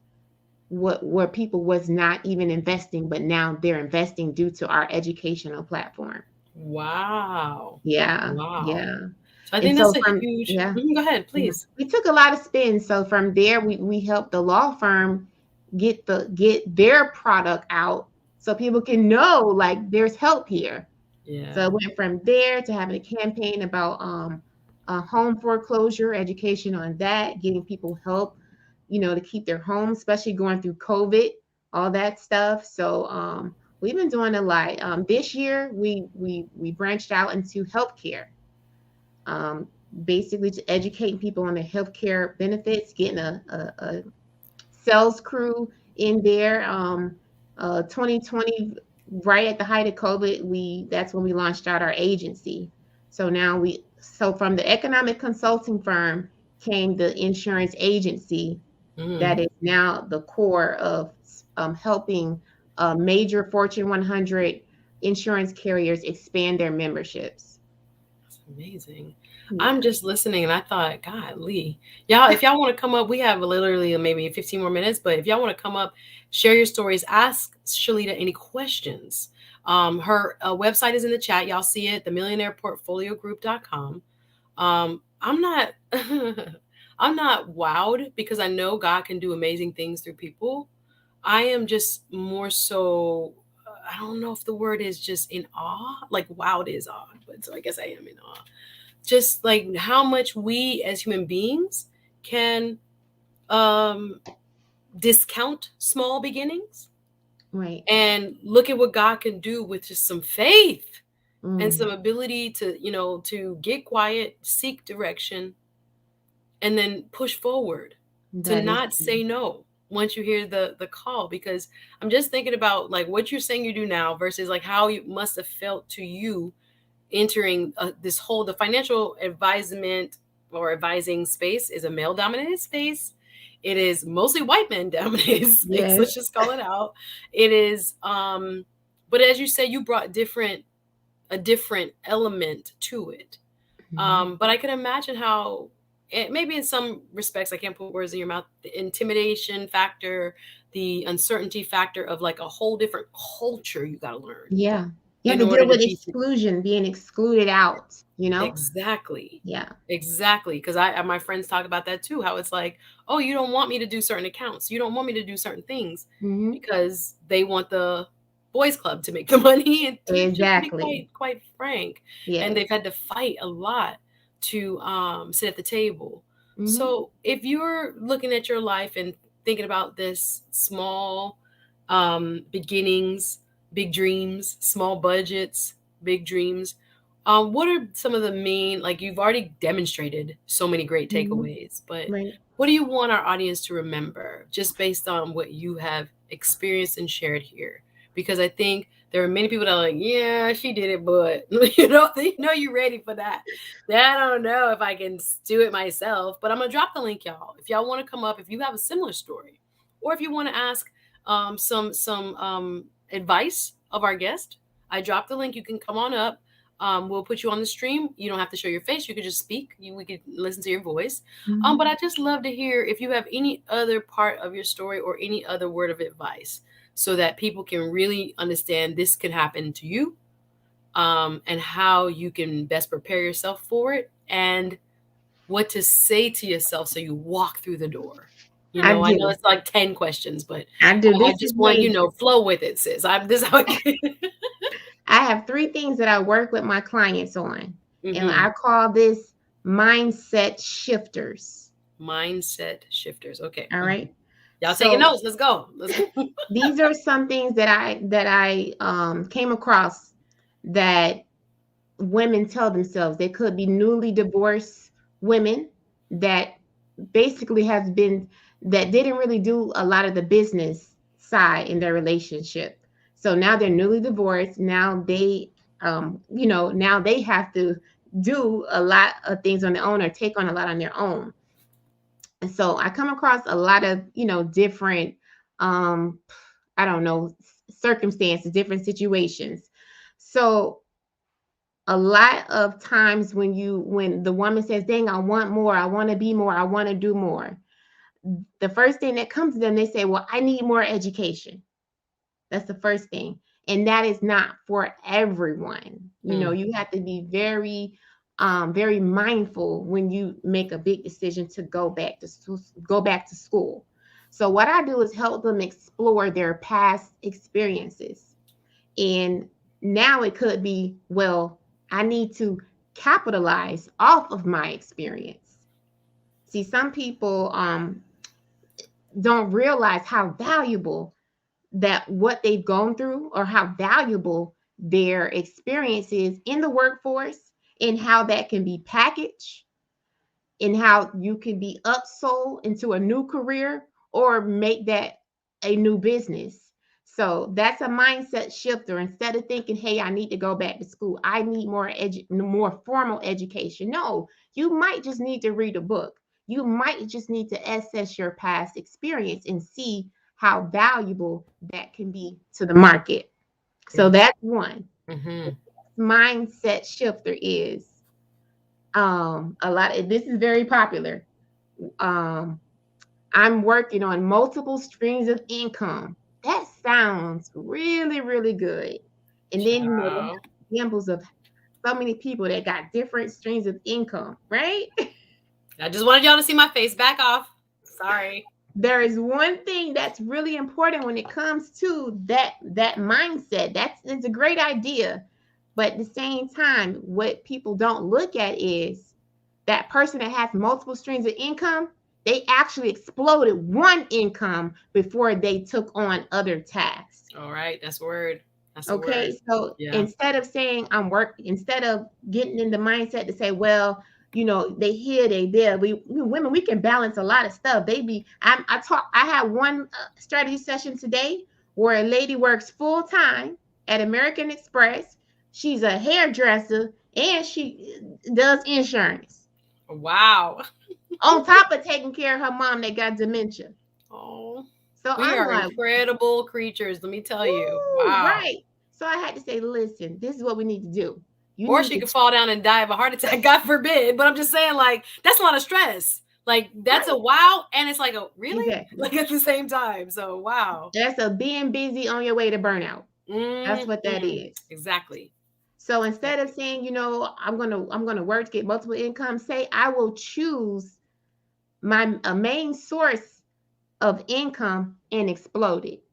where people was not even investing, but now they're investing due to our educational platform. Wow. Yeah, Wow. yeah. So I And think that's so a from huge. yeah, Go ahead, yeah. please. We took a lot of spins. So from there we helped the law firm get their product out so people can know like there's help here. So Yeah. it went from there to having a campaign about home foreclosure, education on that, getting people help, to keep their homes, especially going through COVID, all that stuff. So we've been doing a lot. This year we branched out into healthcare, um, basically to educate people on the healthcare benefits, getting a sales crew in there. 2020, right at the height of COVID, that's when we launched out our agency. So from the economic consulting firm came the insurance agency that Mm, is now the core of helping major Fortune 100 insurance carriers expand their memberships. that's amazing. I'm Yeah. just listening and I thought, God, Lee, y'all, if y'all want to come up, we have literally maybe 15 more minutes, but if y'all want to come up, share your stories, ask Shalita any questions. Her website is in the chat. Y'all see it, the millionaireportfoliogroup.com. I'm not I'm not wowed because I know God can do amazing things through people. I am just more so I don't know if the word is just in awe. Like wowed is awe, but so I guess I am in awe. Just like how much we as human beings can um discount small beginnings Right. and look at what God can do with just some faith and Mm, some ability to, to get quiet, seek direction, and then push forward, to that is not say no once you hear the call. Because I'm just thinking about like what you're saying you do now versus like how you must have felt to you entering this whole the financial advisement or advising space is a male dominated space. It is mostly white men dominated space, let's yes. just call it out. It is but as you say, you brought a different element to it. Mhm. But I can imagine how maybe in some respects, I can't put words in your mouth, the intimidation factor, the uncertainty factor of like a whole different culture you got to learn Yeah. You have in to order deal to with be. exclusion, being excluded out. you know? Exactly. Yeah. Exactly. Because my friends talk about that too. How it's like, oh, you don't want me to do certain accounts. You don't want me to do certain things Mm-hmm. because they want the boys club to make the money. And to just be Exactly. quite frank, and Yes. they've had to fight a lot to sit at the table. Mm-hmm. So if you're looking at your life and thinking about this small beginnings, big dreams, small budgets, big dreams, what are some of the main, like you've already demonstrated so many great Mm-hmm. takeaways, but Right. what do you want our audience to remember just based on what you have experienced and shared here? Because I think there are many people that are like, yeah, she did it, but you're ready for that. I don't know if I can do it myself, but I'm gonna drop the link, y'all. If y'all want to come up, if you have a similar story, or if you want to ask some advice of our guest, I dropped the link. You can come on up. We'll put you on the stream. You don't have to show your face. You could just speak. We could listen to your voice. Mm-hmm. But I just love to hear if you have any other part of your story or any other word of advice so that people can really understand this could happen to you, and how you can best prepare yourself for it, and what to say to yourself so you walk through the door. I I know do. it's like 10 questions, but I do. I This is just want, major. flow with it, sis. This is how I have three things that I work with my clients on, and hmm I call this mindset shifters. Mindset shifters. Okay. All right. Y'all taking So notes. Let's go. Let's go. these are some things that I came across that women tell themselves. They could be newly divorced women that basically has been that didn't really do a lot of the business side in their relationship. So now they're newly divorced. Now they now they have to do a lot of things on their own or take on a lot on their own. And so I come across a lot of, different um I don't know, circumstances, different situations. So a lot of times when the woman says, dang, I want more, I want to be more, I want to do more, the first thing that comes to them, they say, well, I need more education. That's the first thing. And that is not for everyone. Mm, You have to be very mindful when you make a big decision to go back to school. So what I do is help them explore their past experiences. And now it could be, well, I need to capitalize off of my experience. See, some people don't realize how valuable that what they've gone through or how valuable their experience is in the workforce and how that can be packaged and how you can be upsold into a new career or make that a new business. So that's a mindset shifter. Instead of thinking, hey, I need to go back to school, I need more formal education. No, you might just need to read a book. You might just need to assess your past experience and see how valuable that can be to the market. So mm, that's one. mm-hmm. Mindset shifter is a lot this is very popular. um I'm working on multiple streams of income. That sounds really, really good. And then they have Ciao. examples of so many people that got different streams of income, right? I just wanted y'all to see my face. Back off. Sorry. There is one thing that's really important when it comes to that mindset. It's a great idea, but at the same time, what people don't look at is that person that has multiple streams of income, they actually exploded one income before they took on other tasks. All right. That's a word. That's a word. Okay, so Yeah. instead of saying instead of getting in the mindset to say, well, they here, they there. Women, we can balance a lot of stuff, baby. I had one strategy session today where a lady works full time at American Express. She's a hairdresser and she does insurance Wow. on top of taking care of her mom that got dementia. Oh, So we I'm are like, incredible creatures. Let me tell you. woo, Wow. right. So I had to say, listen, this is what we need to do. You Or need she to could fall down and die of a heart attack, God forbid. But I'm just saying, like, that's a lot of stress. Like, that's a right. wow. And it's like, a really? Exactly. Like, at the same time. So, wow. That's a being busy on your way to burnout. That's what that Mm-hmm. is. Exactly. So instead of saying, I'm gonna work to get multiple incomes, say I will choose a main source of income and explode it.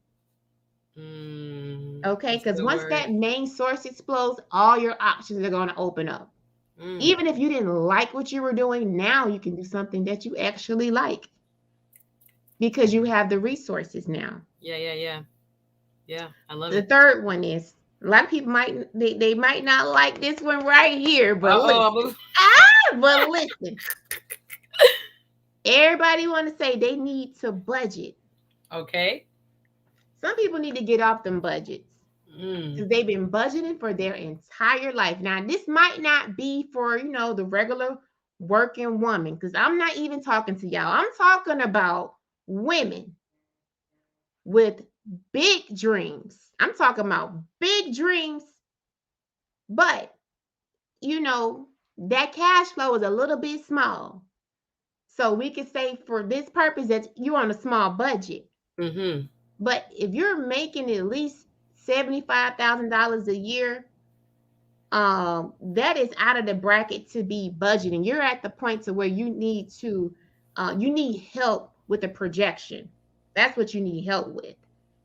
Okay, That's a because good once word. that main source explodes, all your options are going to open up. Even if you didn't like what you were doing, now you can do something that you actually like because you have the resources now. Yeah, I love The it. third one is a lot of people they might not like this one right here, but listen. Uh-oh. But listen. Everybody want to say they need to budget. Okay. Some people need to get off them budgets because they've been budgeting for their entire life. Now, this might not be for, the regular working woman, because I'm not even talking to y'all. I'm talking about women with big dreams. I'm talking about big dreams, but, that cash flow is a little bit small. So we could say for this purpose that you're on a small budget. But if you're making at least $75,000 a year, that is out of the bracket to be budgeting. You're at the point to where you need help with the projection. That's what you need help with.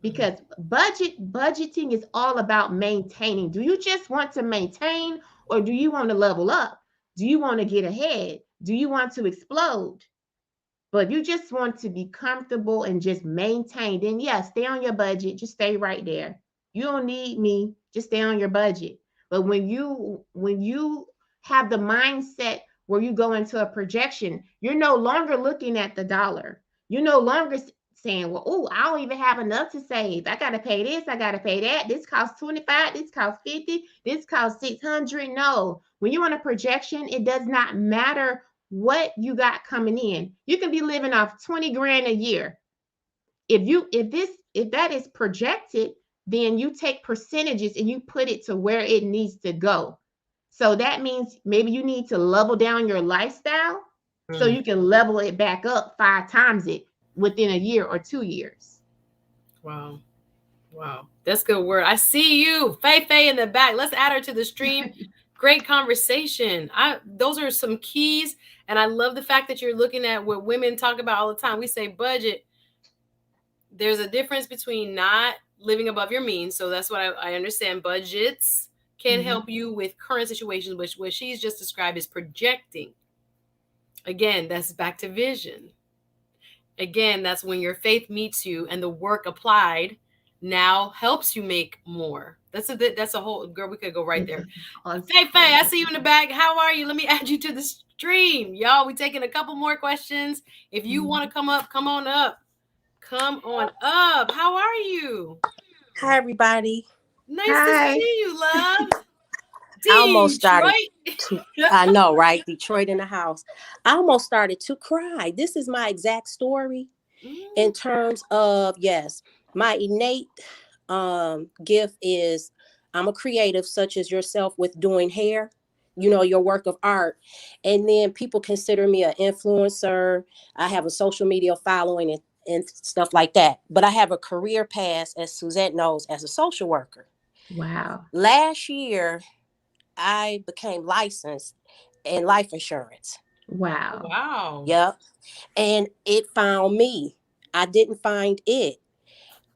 Because budgeting is all about maintaining. Do you just want to maintain, or do you want to level up? Do you want to get ahead? Do you want to explode? But if you just want to be comfortable and just maintain, then yeah, stay on your budget. Just stay right there. You don't need me. Just stay on your budget. But when you have the mindset where you go into a projection, you're no longer looking at the dollar. You're no longer saying, well, oh, I don't even have enough to save. I gotta pay this, I gotta pay that. This costs 25, this costs 50, this costs 600. No, when you're on a projection, it does not matter what you got coming in. You can be living off 20 grand a year. If that is projected, then you take percentages and you put it to where it needs to go. So that means maybe you need to level down your lifestyle so you can level it back up 5 times it within a year or 2 years. Wow. That's good word. I see you, Faye in the back. Let's add her to the stream. Great conversation. Those are some keys, and I love the fact that you're looking at what women talk about all the time. We say budget. There's a difference between not living above your means. So that's what I understand. Budgets can help you with current situations, which what she's just described is projecting. Again, that's back to vision. Again, that's when your faith meets you and the work applied now helps you make more. That's a whole, girl, we could go right there. Faye, I see you in the back. How are you? Let me add you to the stream. Y'all, we taking a couple more questions. If you want to come up, come on up. Come on up. How are you? Hi, everybody. Nice to see you, love. I almost started I know, right? Detroit in the house. I almost started to cry. This is my exact story in terms of, yes, my innate gift is I'm a creative, such as yourself, with doing hair, your work of art. And then people consider me an influencer. I have a social media following and stuff like that. But I have a career past, as Suzette knows, as a social worker. Wow. Last year, I became licensed in life insurance. Wow. Yep. And it found me. I didn't find it.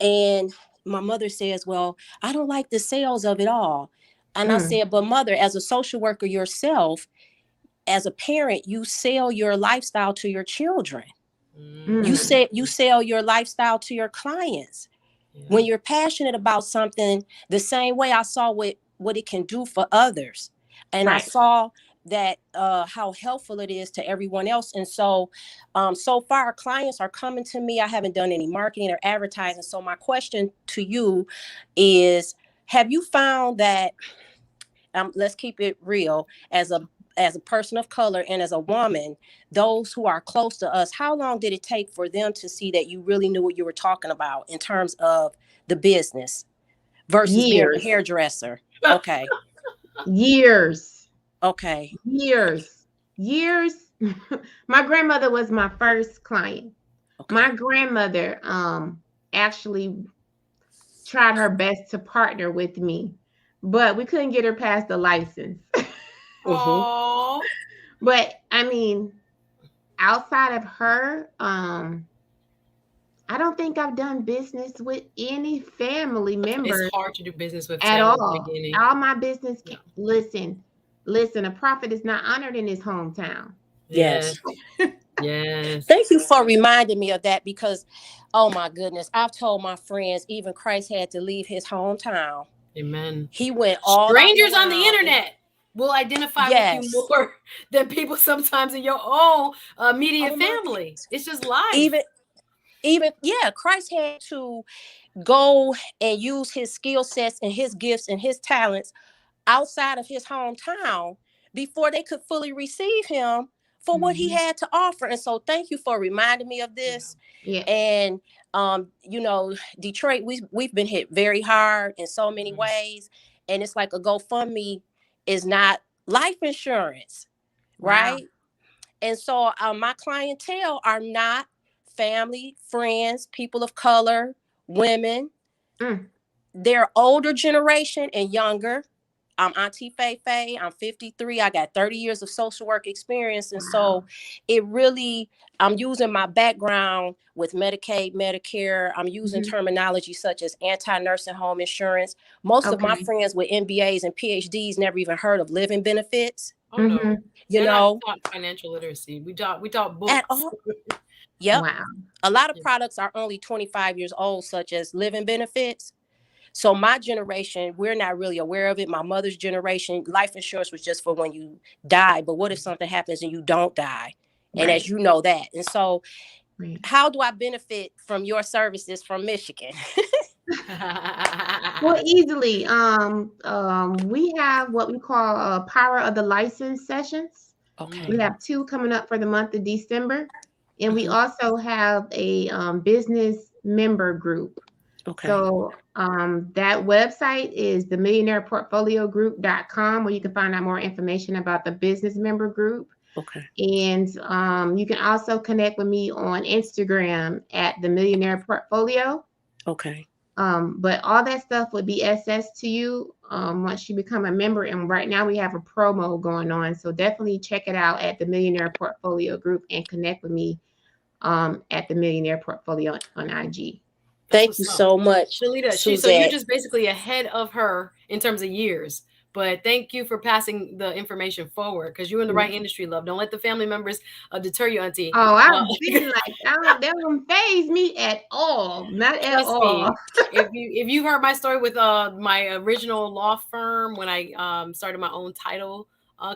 And my mother says, well, I don't like the sales of it all. And I said, but mother, as a social worker yourself, as a parent, you sell your lifestyle to your children. You sell your lifestyle to your clients. When you're passionate about something, the same way I saw what it can do for others. And I saw that how helpful it is to everyone else. And so far clients are coming to me. I haven't done any marketing or advertising. So my question to you is, have you found that, let's keep it real, as a person of color and as a woman, those who are close to us, how long did it take for them to see that you really knew what you were talking about in terms of the business versus being a hairdresser? Okay. Years. Okay. Years. My grandmother was my first client. Okay. My grandmother actually tried her best to partner with me, but we couldn't get her past the license. Oh, But I mean, outside of her, I don't think I've done business with any family it's member hard to do business with at family at the all. beginning. All my business, Yeah. listen, a prophet is not honored in his hometown. Yes. Yes. Thank you for reminding me of that, because, oh my goodness, I've told my friends even Christ had to leave his hometown. Amen. He went all Strangers the way on the internet will identify with you Yes. more than people sometimes in your own immediate family. It's just life. Even Christ had to go and use his skill sets and his gifts and his talents outside of his hometown before they could fully receive him for what he had to offer. And so thank you for reminding me of this. Yeah. And Detroit, we've been hit very hard in so many ways. And it's like a GoFundMe is not life insurance, right? Wow. And so my clientele are not family, friends, people of color, women. They're older generation and younger. I'm Auntie Faye. I'm 53. I got 30 years of social work experience. And so it really, I'm using my background with Medicaid, Medicare. I'm using terminology such as anti-nursing home insurance. Most of my friends with MBAs and PhDs never even heard of living benefits. Oh no. You and know, I taught financial literacy. We taught books. At all. Yep. Wow. A lot of products are only 25 years old, such as living benefits. So my generation, we're not really aware of it. My mother's generation, life insurance was just for when you die. But what if something happens and you don't die? And as you know that. And so how do I benefit from your services from Michigan? Well, easily. We have what we call Power of the License sessions. Okay. We have 2 coming up for the month of December. And we also have a business member group. Okay. So that website is the millionaireportfoliogroup.com, where you can find out more information about the business member group. Okay. And you can also connect with me on Instagram at the Millionaire Portfolio. Okay. But all that stuff would be accessed to you once you become a member. And right now we have a promo going on. So definitely check it out at the Millionaire Portfolio Group and connect with me at the Millionaire Portfolio on IG. Thank you so much, Shalita. So you're just basically ahead of her in terms of years. But thank you for passing the information forward, because you're in the right industry, love. Don't let the family members deter you, Auntie. Oh, I've been like, that don't faze me at all. Not at all. If you heard my story with my original law firm when I started my own title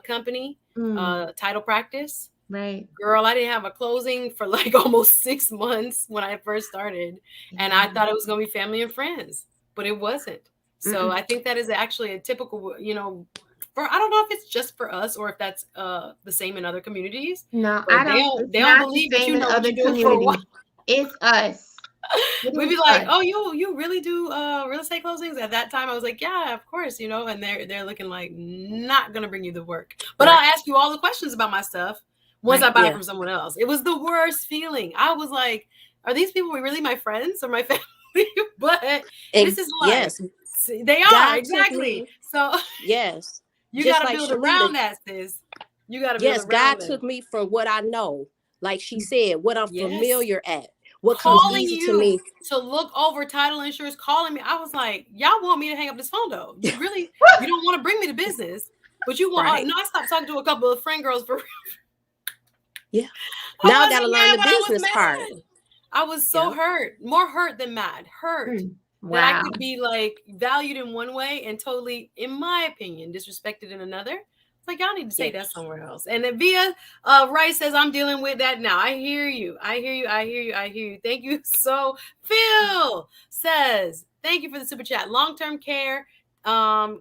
company, title practice. Right. Girl, I didn't have a closing for like almost 6 months when I first started. And I thought it was going to be family and friends, but it wasn't. So I think that is actually a typical, I don't know if it's just for us or if that's the same in other communities. No, I don't. They don't believe that you know what you're doing for a while. It's us. We'd be like, oh, you really do real estate closings? At that time, I was like, yeah, of course, and they're looking like not going to bring you the work. But I'll ask you all the questions about my stuff once I buy it from someone else. It was the worst feeling. I was like, are these people really my friends or my family? But this is life. Yes. They are, exactly. So yes, you got to build around that, sis. You got to build around God took me from what I know, like she said, what I'm familiar at, what calling comes easy to me. To look over title insurance, calling me. I was like, y'all want me to hang up this phone though? You really, you don't want to bring me to business, but you want. No, I stopped talking to a couple of friend girls for real. Yeah. Now I got to learn the business part. I was so hurt, more hurt than mad, hurt. That I could be like valued in one way and totally, in my opinion, disrespected in another. It's like, y'all need to say that somewhere else. And then Via Rice says, I'm dealing with that now. I hear you. Thank you. So Phil says, thank you for the super chat. Long-term care can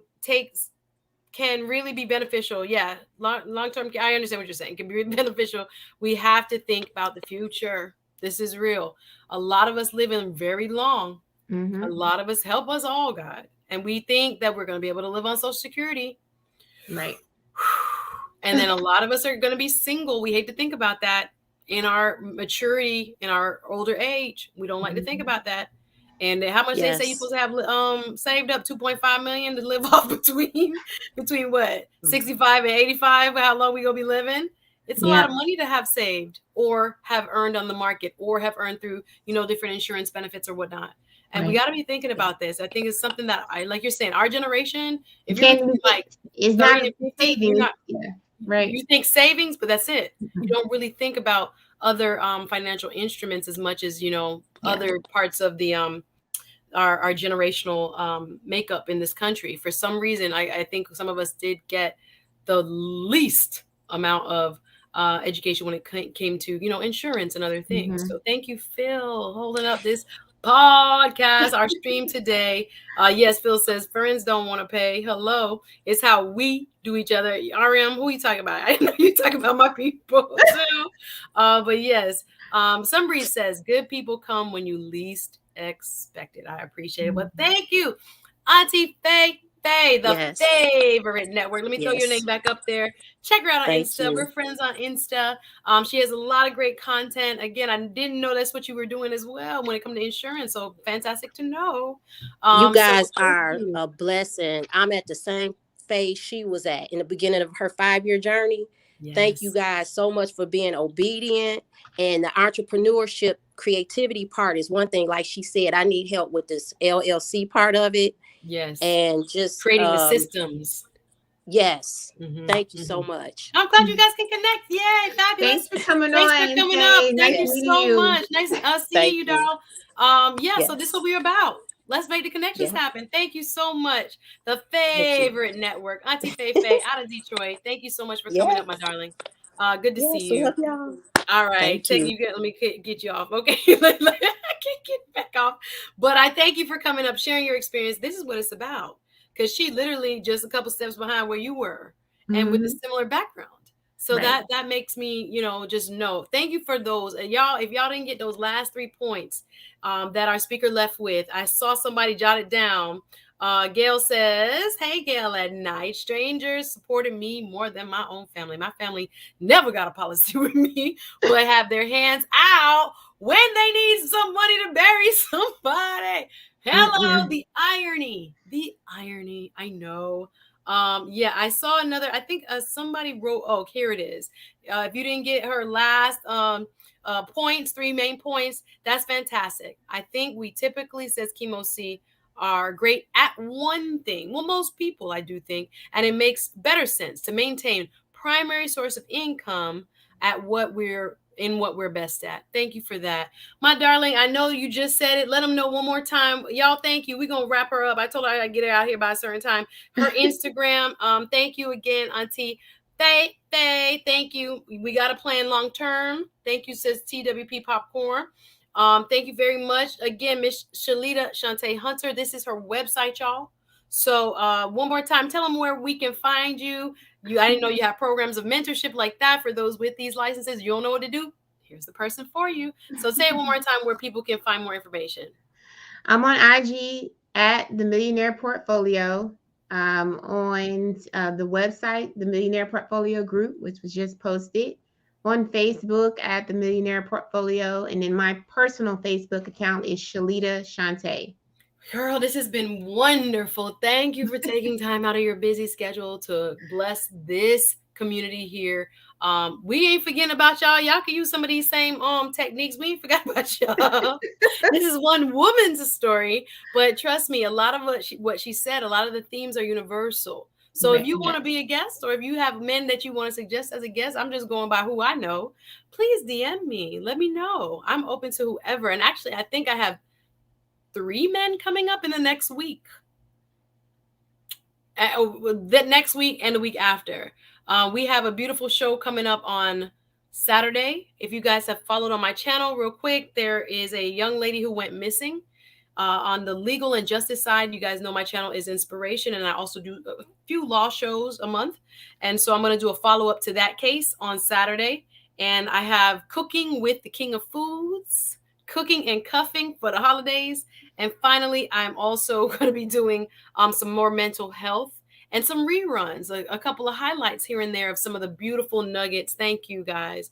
really be beneficial. Yeah. Long-term care. I understand what you're saying. Can be really beneficial. We have to think about the future. This is real. A lot of us live in very long. A lot of us, help us all, God. And we think that we're going to be able to live on Social Security. Right. And then a lot of us are going to be single. We hate to think about that in our maturity, in our older age. We don't like to think about that. And how much they say you're supposed to have saved up? 2.5 million to live off between what, 65 and 85? How long we gonna be living? It's a lot of money to have saved or have earned on the market or have earned through, different insurance benefits or whatnot. And we got to be thinking about this. I think it's something that like you're saying, our generation, if you're between like it's 30 not and 50, savings. you're not, right. You think savings, but that's it. You don't really think about other financial instruments as much as, other parts of the our generational makeup in this country. For some reason, I think some of us did get the least amount of education when it came to, insurance and other things. So thank you, Phil, holding up this podcast, our stream today. Yes, Phil says friends don't want to pay. Hello, it's how we do each other. RM, who you talking about? I know you talking about my people too. But yes, Sunbreeze says good people come when you least expect it. I appreciate it. Well, thank you, Auntie Faye. The favorite network. Let me throw your name back up there. Check her out on Insta. We're friends on Insta. She has a lot of great content. Again, I didn't know that's what you were doing as well when it comes to insurance. So fantastic to know. You guys are a blessing. I'm at the same phase she was at in the beginning of her 5-year journey. Yes. Thank you guys so much for being obedient. And the entrepreneurship creativity part is one thing. Like she said, I need help with this LLC part of it. Yes. And just creating the systems. Yes. Thank you so much. I'm glad you guys can connect. Yay. Fabulous. Thanks for coming Thanks on. for coming up. Thank you so much. Nice seeing you, darl. So this is what we're about. Let's make the connections happen. Thank you so much. The favorite network, Auntie Faye out of Detroit. Thank you so much for coming up, my darling. Good to see you. Love y'all. All right, let me get you off. Okay, I can't get back off. But I thank you for coming up, sharing your experience. This is what it's about, because she literally just a couple steps behind where you were, and with a similar background. So that makes me, just know. Thank you for those. And y'all, if y'all didn't get those last 3 points that our speaker left with, I saw somebody jot it down. Gail says, hey, Gail, at night, strangers supported me more than my own family. My family never got a policy with me, but have their hands out when they need some money to bury somebody. Hello, the irony, I know. I saw another, I think somebody wrote, here it is. If you didn't get her last points, 3 main points, that's fantastic. I think we typically, says Chemo C, are great at one thing. Well, most people, I do think, and it makes better sense to maintain primary source of income at what we're best at. Thank you for that. My darling, I know you just said it. Let them know one more time. Y'all, thank you. We're going to wrap her up. I told her I'd get her out here by a certain time. Her Instagram. Thank you again, Auntie Faye. Thank you. We got a plan long term. Thank you, says TWP Popcorn. Thank you very much. Again, Miss Shalita Shantae Hunter. This is her website, y'all. So one more time, tell them where we can find you. I didn't know you have programs of mentorship like that for those with these licenses. You don't know what to do? Here's the person for you. So say it one more time where people can find more information. I'm on IG at the Millionaire Portfolio. On the website, the Millionaire Portfolio Group, which was just posted. On Facebook at the Millionaire Portfolio, and then my personal Facebook account is Shalita Shantae. Girl, this has been wonderful. Thank you for taking time out of your busy schedule to bless this community here. We ain't forgetting about y'all. Y'all can use some of these same techniques. We ain't forgot about y'all. This is one woman's story, but trust me, a lot of what she said, a lot of the themes are universal. So if you want to be a guest, or if you have men that you want to suggest as a guest, I'm just going by who I know, please DM me. Let me know. I'm open to whoever. And actually, I think I have 3 men coming up in the next week. The next week and the week after. We have a beautiful show coming up on Saturday. If you guys have followed on my channel real quick, there is a young lady who went missing. On the legal and justice side, you guys know my channel is Inspiration, and I also do a few law shows a month. And so I'm going to do a follow-up to that case on Saturday. And I have Cooking with the King of Foods, Cooking and Cuffing for the holidays. And finally, I'm also going to be doing some more mental health and some reruns, a couple of highlights here and there of some of the beautiful nuggets. Thank you, guys.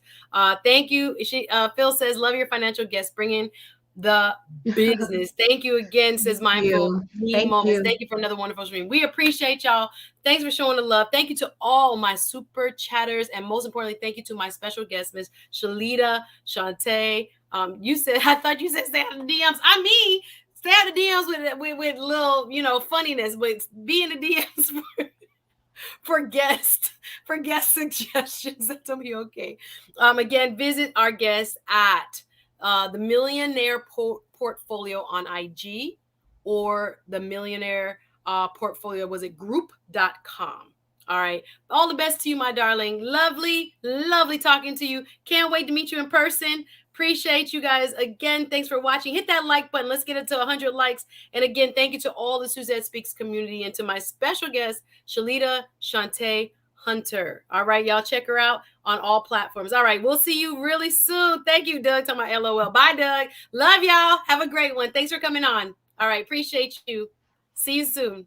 Thank you. Phil says, love your financial guests, bringing the business. Thank you again, says Mindful Moments. You. Thank you for another wonderful stream. We appreciate y'all. Thanks for showing the love. Thank you to all my super chatters. And most importantly, thank you to my special guest, Miss Shalita Shantae. You said, I thought you said stay out of the DMs. I mean, stay out of the DMs with little, funniness, but be in the DMs for guest suggestions. That's gonna be okay. Again, visit our guest at the Millionaire Portfolio on IG or the Millionaire Portfolio, was it group.com. All right. All the best to you, my darling. Lovely talking to you. Can't wait to meet you in person. Appreciate you guys. Again, thanks for watching. Hit that like button. Let's get it to 100 likes. And again, thank you to all the Suzette Speaks community and to my special guest, Shalita Shantae Hunter. All right, y'all check her out on all platforms. All right, we'll see you really soon. Thank you, Doug. Talking about LOL. Bye, Doug. Love y'all. Have a great one. Thanks for coming on. All right, appreciate you. See you soon.